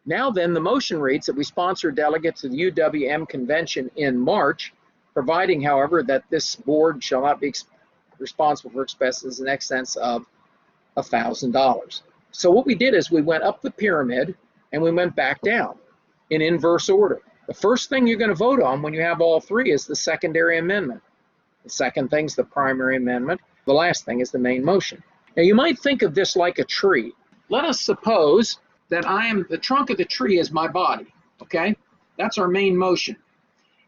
Now then, the motion reads that we sponsor delegates to the UWM convention in March, providing, however, that this board shall not be responsible for expenses in excess of $1,000. So what we did is we went up the pyramid and we went back down in inverse order. The first thing you're going to vote on when you have all 3 is the secondary amendment. The second thing is the primary amendment. The last thing is the main motion. Now you might think of this like a tree. Let us suppose that the trunk of the tree is my body, okay? That's our main motion.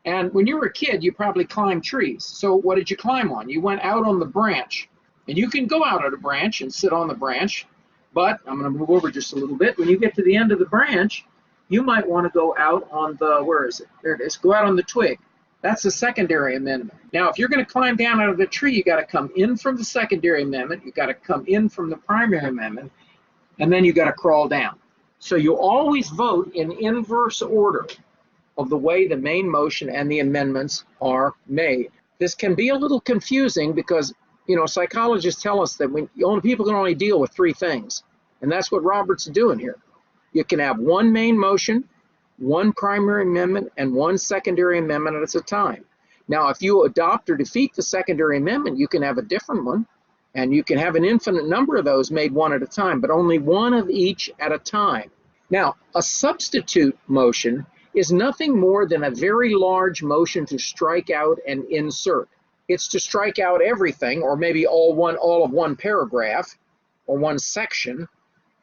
And when you were a kid, you probably climbed trees. So what did you climb on? You went out on the branch. And you can go out on a branch and sit on the branch, but I'm going to move over just a little bit. When you get to the end of the branch, you might want to go out on the, where is it? There it is. Go out on the twig. That's the secondary amendment. Now, if you're going to climb down out of the tree, you got to come in from the secondary amendment, you got to come in from the primary amendment, and then you got to crawl down. So you always vote in inverse order of the way the main motion and the amendments are made. This can be a little confusing because, you know, psychologists tell us that people can only deal with 3 things. And that's what Robert's doing here. You can have one main motion, one primary amendment, and one secondary amendment at a time. Now, if you adopt or defeat the secondary amendment, you can have a different one, and you can have an infinite number of those made one at a time, but only one of each at a time. Now, a substitute motion is nothing more than a very large motion to strike out and insert. It's to strike out everything, or maybe all of one paragraph or one section,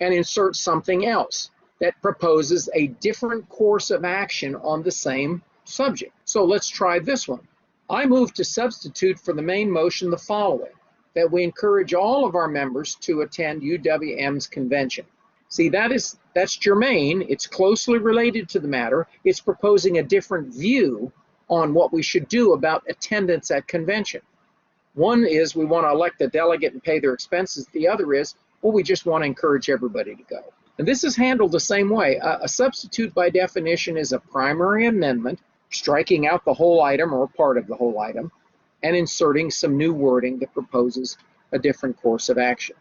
and insert something else that proposes a different course of action on the same subject. So let's try this one. I move to substitute for the main motion the following: that we encourage all of our members to attend UWM's convention. See, that's germane. It's closely related to the matter. It's proposing a different view on what we should do about attendance at convention. One is we want to elect a delegate and pay their expenses. The other is, well, we just want to encourage everybody to go. And this is handled the same way. A substitute by definition is a primary amendment, striking out the whole item or part of the whole item, and inserting some new wording that proposes a different course of action.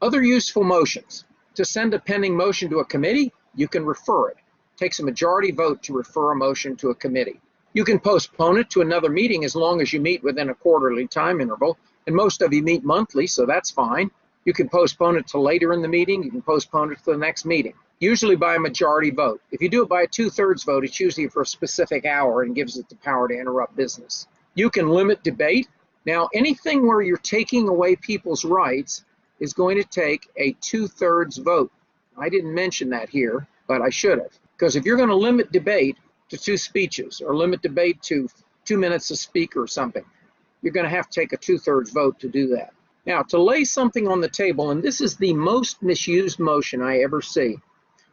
Other useful motions. To send a pending motion to a committee, you can refer it. It takes a majority vote to refer a motion to a committee. You can postpone it to another meeting as long as you meet within a quarterly time interval, and most of you meet monthly, so that's fine. You can postpone it to later in the meeting. You can postpone it to the next meeting, usually by a majority vote. If you do it by a 2/3 vote, it's usually for a specific hour and gives it the power to interrupt business. You can limit debate. Now, anything where you're taking away people's rights is going to take a 2/3 vote. I didn't mention that here, but I should have. Because if you're going to limit debate to 2 speeches or limit debate to 2 minutes a speaker or something, you're going to have to take a 2/3 vote to do that. Now, to lay something on the table, and this is the most misused motion I ever see.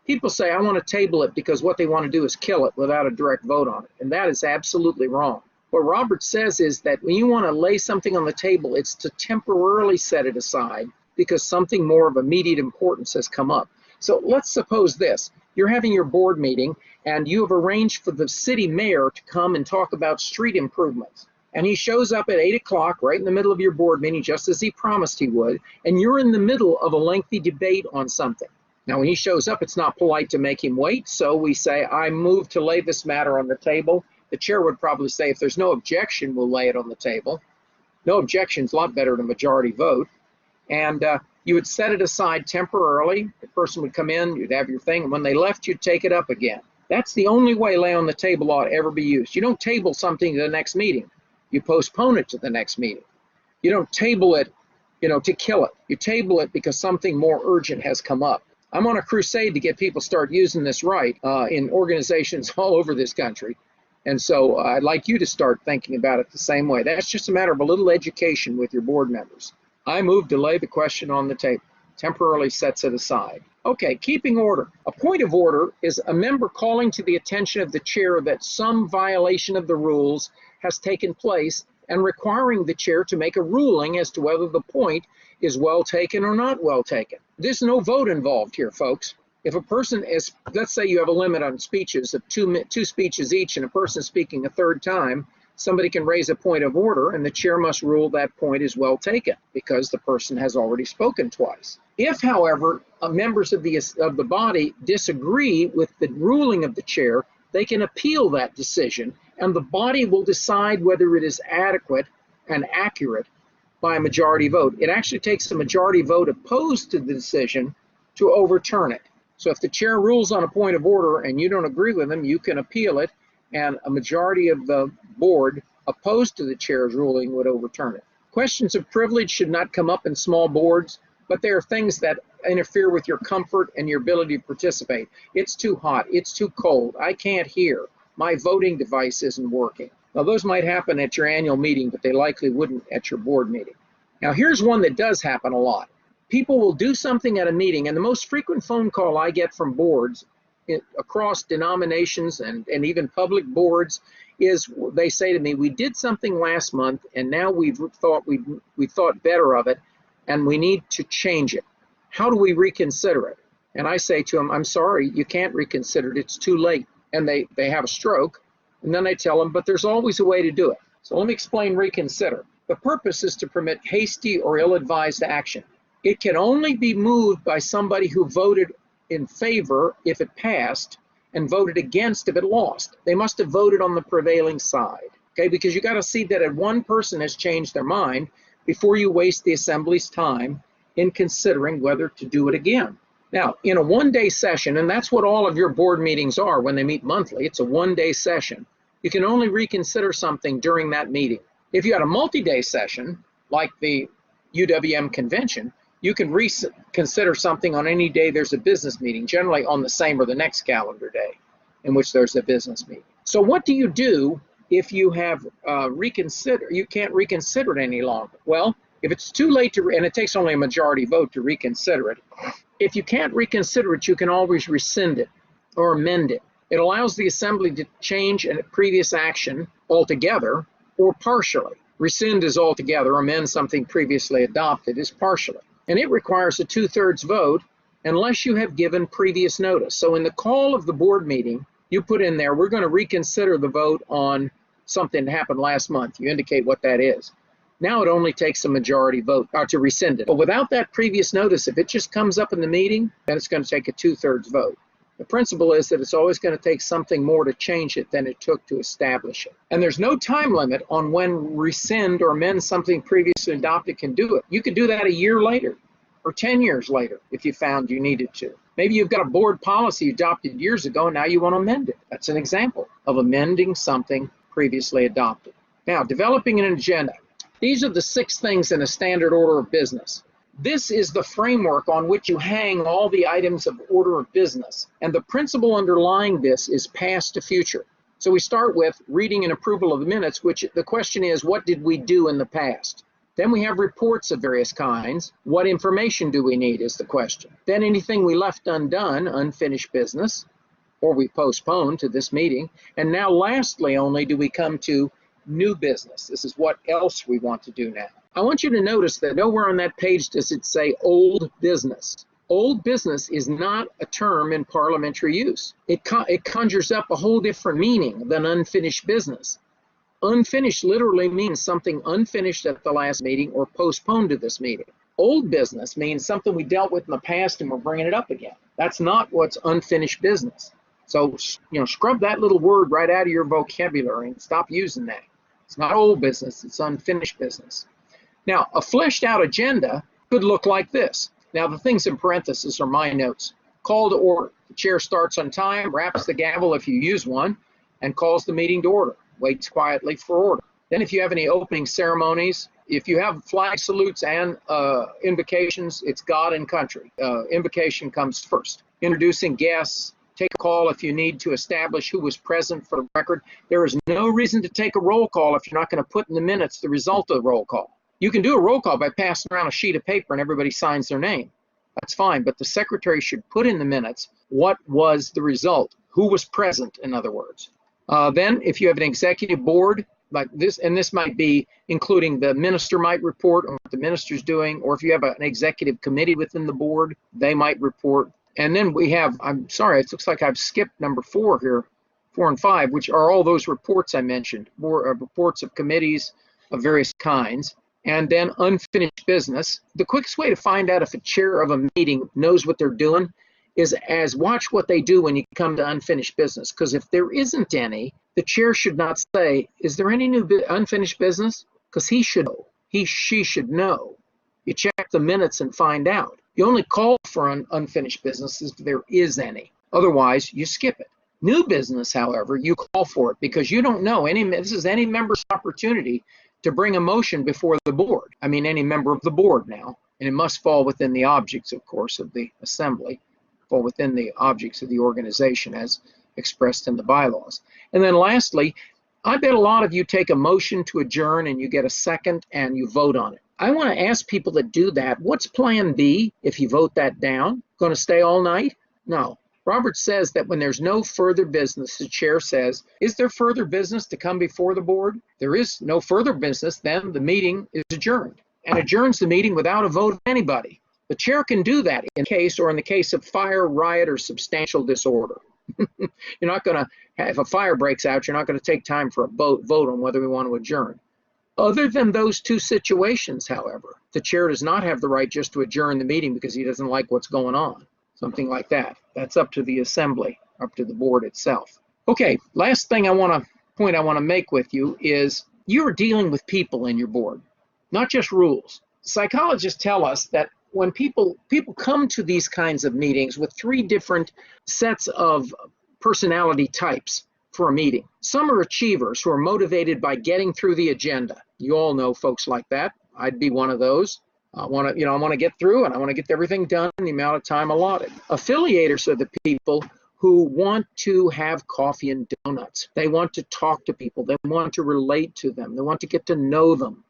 People say, I want to table it because what they want to do is kill it without a direct vote on it. And that is absolutely wrong. What Robert says is that when you want to lay something on the table, it's to temporarily set it aside because something more of immediate importance has come up. So let's suppose this. You're having your board meeting and you have arranged for the city mayor to come and talk about street improvements. And he shows up at 8 o'clock right in the middle of your board meeting, just as he promised he would, and you're in the middle of a lengthy debate on something. Now, when he shows up, it's not polite to make him wait, so we say, I move to lay this matter on the table. The chair would probably say, if there's no objection, we'll lay it on the table. No objection is a lot better than a majority vote. And you would set it aside temporarily. The person would come in, you'd have your thing, and when they left, you'd take it up again. That's the only way lay on the table ought to ever be used. You don't table something to the next meeting. You postpone it to the next meeting. You don't table it, to kill it. You table it because something more urgent has come up. I'm on a crusade to get people start using this right in organizations all over this country. And so I'd like you to start thinking about it the same way. That's just a matter of a little education with your board members. I move to lay the question on the table. Temporarily sets it aside. Okay, keeping order. A point of order is a member calling to the attention of the chair that some violation of the rules has taken place and requiring the chair to make a ruling as to whether the point is well taken or not well taken. There's no vote involved here, folks. If a person is, let's say you have a limit on speeches of two speeches each and a person speaking a third time, somebody can raise a point of order and the chair must rule that point is well taken because the person has already spoken twice. If, however, members of the body disagree with the ruling of the chair, they can appeal that decision and the body will decide whether it is adequate and accurate by a majority vote. It actually takes a majority vote opposed to the decision to overturn it. So if the chair rules on a point of order and you don't agree with them, you can appeal it and a majority of the board opposed to the chair's ruling would overturn it. Questions of privilege should not come up in small boards, but there are things that interfere with your comfort and your ability to participate. It's too hot, it's too cold, I can't hear, my voting device isn't working. Now those might happen at your annual meeting, but they likely wouldn't at your board meeting. Now here's one that does happen a lot. People will do something at a meeting, and the most frequent phone call I get from boards across denominations and even public boards is they say to me, we did something last month and now we thought better of it and we need to change it. How do we reconsider it? And I say to them, I'm sorry, you can't reconsider it, it's too late. And they have a stroke, and then I tell them, but there's always a way to do it. So let me explain reconsider. The purpose is to permit hasty or ill-advised action. It can only be moved by somebody who voted in favor if it passed and voted against if it lost. They must have voted on the prevailing side, okay? Because you got to see that one person has changed their mind before you waste the assembly's time in considering whether to do it again. Now, in a one-day session, and that's what all of your board meetings are when they meet monthly, it's a one-day session, you can only reconsider something during that meeting. If you had a multi-day session, like the UWM convention, you can reconsider something on any day there's a business meeting, generally on the same or the next calendar day in which there's a business meeting. So what do you do if you have you can't reconsider it any longer? Well, if it's too late to, and it takes only a majority vote to reconsider it, if you can't reconsider it, you can always rescind it or amend it. It allows the assembly to change a previous action altogether or partially. Rescind is altogether, amend something previously adopted is partially. And it requires a 2/3 vote unless you have given previous notice. So in the call of the board meeting, you put in there, we're going to reconsider the vote on something that happened last month. You indicate what that is. Now it only takes a majority vote to rescind it. But without that previous notice, if it just comes up in the meeting, then it's going to take a 2/3 vote. The principle is that it's always going to take something more to change it than it took to establish it. And there's no time limit on when rescind or amend something previously adopted can do it. You could do that a year later or 10 years later if you found you needed to. Maybe you've got a board policy adopted years ago and now you want to amend it. That's an example of amending something previously adopted. Now, developing an agenda. These are the 6 things in a standard order of business. This is the framework on which you hang all the items of order of business. And the principle underlying this is past to future. So we start with reading and approval of the minutes, which the question is, what did we do in the past? Then we have reports of various kinds. What information do we need is the question. Then anything we left undone, unfinished business, or we postponed to this meeting. And now lastly only do we come to new business. This is what else we want to do now. I want you to notice that nowhere on that page does it say old business. Old business is not a term in parliamentary use. It conjures up a whole different meaning than unfinished business. Unfinished literally means something unfinished at the last meeting or postponed to this meeting. Old business means something we dealt with in the past and we're bringing it up again. That's not what's unfinished business. So, scrub that little word right out of your vocabulary and stop using that. It's not old business, it's unfinished business. Now, a fleshed out agenda could look like this. Now, the things in parentheses are my notes. Call to order. The chair starts on time, raps the gavel if you use one, and calls the meeting to order. Waits quietly for order. Then if you have any opening ceremonies, if you have flag salutes and invocations, it's God and country. Invocation comes first. Introducing guests. Take a call if you need to establish who was present for the record. There is no reason to take a roll call if you're not going to put in the minutes the result of the roll call. You can do a roll call by passing around a sheet of paper and everybody signs their name. That's fine, but the secretary should put in the minutes what was the result, who was present, in other words. Then, if you have an executive board like this, and this might be including the minister might report on what the minister's doing, or if you have an executive committee within the board, they might report. And then we have, I'm sorry, it looks like I've skipped number 4 here, 4 and 5, which are all those reports I mentioned, reports of committees of various kinds. And then unfinished business. The quickest way to find out if a chair of a meeting knows what they're doing is watch what they do when you come to unfinished business. Because if there isn't any, the chair should not say, is there any new unfinished business? Because he should know. She should know. You check the minutes and find out. You only call for an unfinished business if there is any. Otherwise, you skip it. New business, however, you call for it because you don't know. This is any member's opportunity to bring a motion before the board. I mean, any member of the board now. And it must fall within the objects, of course, of the assembly, fall within the objects of the organization as expressed in the bylaws. And then lastly, I bet a lot of you take a motion to adjourn and you get a second and you vote on it. I want to ask people that do that, what's plan B if you vote that down? Going to stay all night? No. Robert says that when there's no further business, the chair says, is there further business to come before the board? There is no further business, then the meeting is adjourned and adjourns the meeting without a vote of anybody. The chair can do that in the case of fire, riot, or substantial disorder. You're not going to, if a fire breaks out, you're not going to take time for a vote on whether we want to adjourn. Other than those 2 situations, however, the chair does not have the right just to adjourn the meeting because he doesn't like what's going on. Something like that. That's up to the assembly, up to the board itself. Okay, last thing I want to make with you is you're dealing with people in your board, not just rules. Psychologists tell us that when people come to these kinds of meetings with 3 different sets of personality types for a meeting. Some are achievers who are motivated by getting through the agenda. You all know folks like that. I'd be one of those. I want to get through and I want to get everything done in the amount of time allotted. Affiliators are the people who want to have coffee and donuts. They want to talk to people. They want to relate to them. They want to get to know them.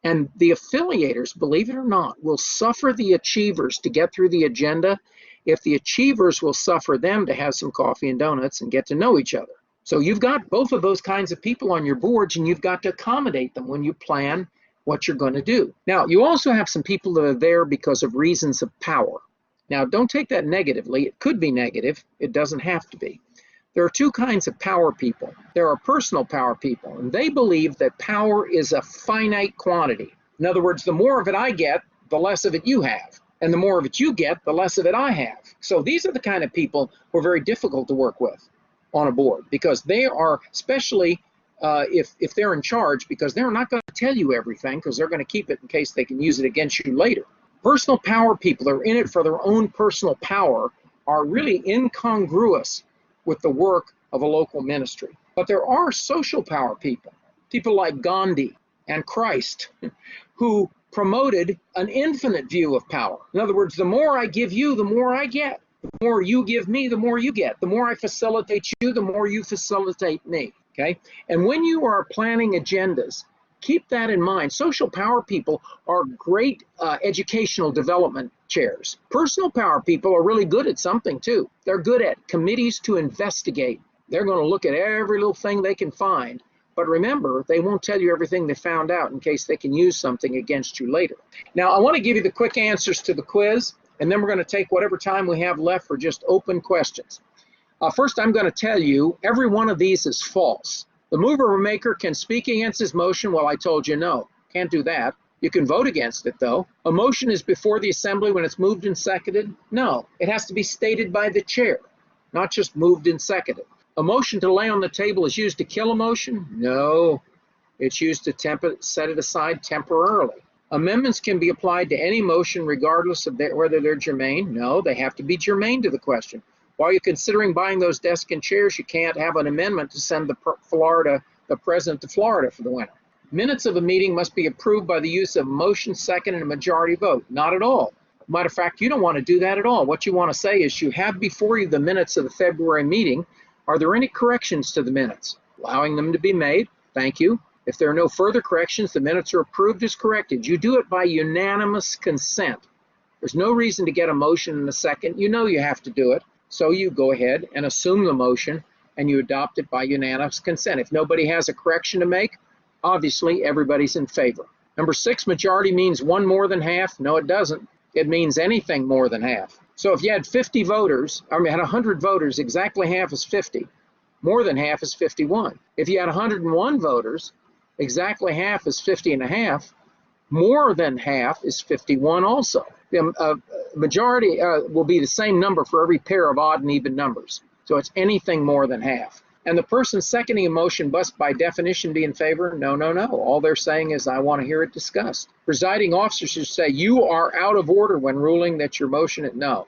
And the affiliators, believe it or not, will suffer the achievers to get through the agenda if the achievers will suffer them to have some coffee and donuts and get to know each other. So you've got both of those kinds of people on your boards and you've got to accommodate them when you plan what you're going to do. Now, you also have some people that are there because of reasons of power. Now, don't take that negatively. It could be negative. It doesn't have to be. There are 2 kinds of power people. There are personal power people, and they believe that power is a finite quantity. In other words, the more of it I get, the less of it you have. And the more of it you get, the less of it I have. So these are the kind of people who are very difficult to work with on a board, because they are, especially if they're in charge, because they're not going to tell you everything, because they're going to keep it in case they can use it against you later. Personal power people that are in it for their own personal power are really incongruous with the work of a local ministry. But there are social power people, people like Gandhi and Christ, who promoted an infinite view of power. In other words, the more I give you, the more I get. The more you give me, the more you get. The more I facilitate you, the more you facilitate me. Okay? And when you are planning agendas, keep that in mind. Social power people are great educational development chairs. Personal power people are really good at something too. They're good at committees to investigate. They're going to look at every little thing they can find. But remember, they won't tell you everything they found out in case they can use something against you later. Now, I want to give you the quick answers to the quiz, and then we're going to take whatever time we have left for just open questions. First, I'm going to tell you every one of these is false. The mover or maker can speak against his motion. Well, I told you no. Can't do that. You can vote against it, though. A motion is before the assembly when it's moved and seconded? No. It has to be stated by the chair, not just moved and seconded. A motion to lay on the table is used to kill a motion? No. It's used to set it aside temporarily. Amendments can be applied to any motion regardless of whether they're germane? No, they have to be germane to the question. While you're considering buying those desks and chairs, you can't have an amendment to send the president to Florida for the winter. Minutes of a meeting must be approved by the use of motion, second, and a majority vote. Not at all. Matter of fact, you don't want to do that at all. What you want to say is you have before you the minutes of the February meeting. Are there any corrections to the minutes? Allowing them to be made. Thank you. If there are no further corrections, the minutes are approved as corrected. You do it by unanimous consent. There's no reason to get a motion in a second. You know you have to do it. So you go ahead and assume the motion and you adopt it by unanimous consent. If nobody has a correction to make, obviously everybody's in favor. Number 6, majority means one more than half. No, it doesn't. It means anything more than half. So if you had 50 voters, had 100 voters, exactly half is 50. More than half is 51. If you had 101 voters, exactly half is 50 and a half. More than half is 51 also. The majority will be the same number for every pair of odd and even numbers. So it's anything more than half. And the person seconding a motion must by definition be in favor? No, no, no. All they're saying is I want to hear it discussed. Presiding officers should say you are out of order when ruling that your motion, no.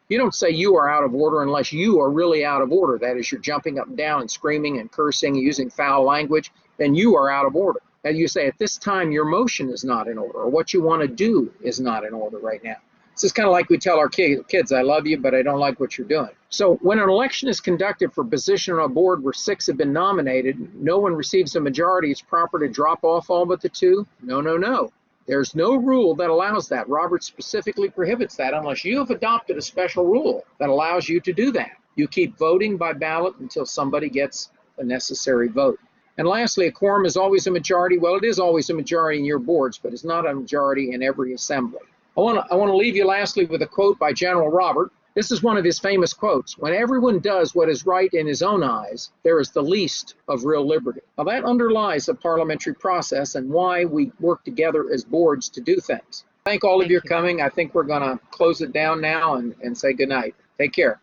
You don't say you are out of order unless you are really out of order. That is, you're jumping up and down and screaming and cursing, using foul language, then you are out of order. And you say at this time your motion is not in order, or what you want to do is not in order right now. This is kind of like we tell our kids, I love you, but I don't like what you're doing. So when an election is conducted for position on a board where 6 have been nominated, no one receives a majority, it's proper to drop off all but the 2? No, no, no. There's no rule that allows that. Roberts specifically prohibits that unless you have adopted a special rule that allows you to do that. You keep voting by ballot until somebody gets the necessary vote. And lastly, a quorum is always a majority. Well, it is always a majority in your boards, but it's not a majority in every assembly. I want to leave you lastly with a quote by General Robert. This is one of his famous quotes. When everyone does what is right in his own eyes, there is the least of real liberty. Now that underlies the parliamentary process and why we work together as boards to do things. Thank all of you for coming. I think we're going to close it down now and say good night. Take care.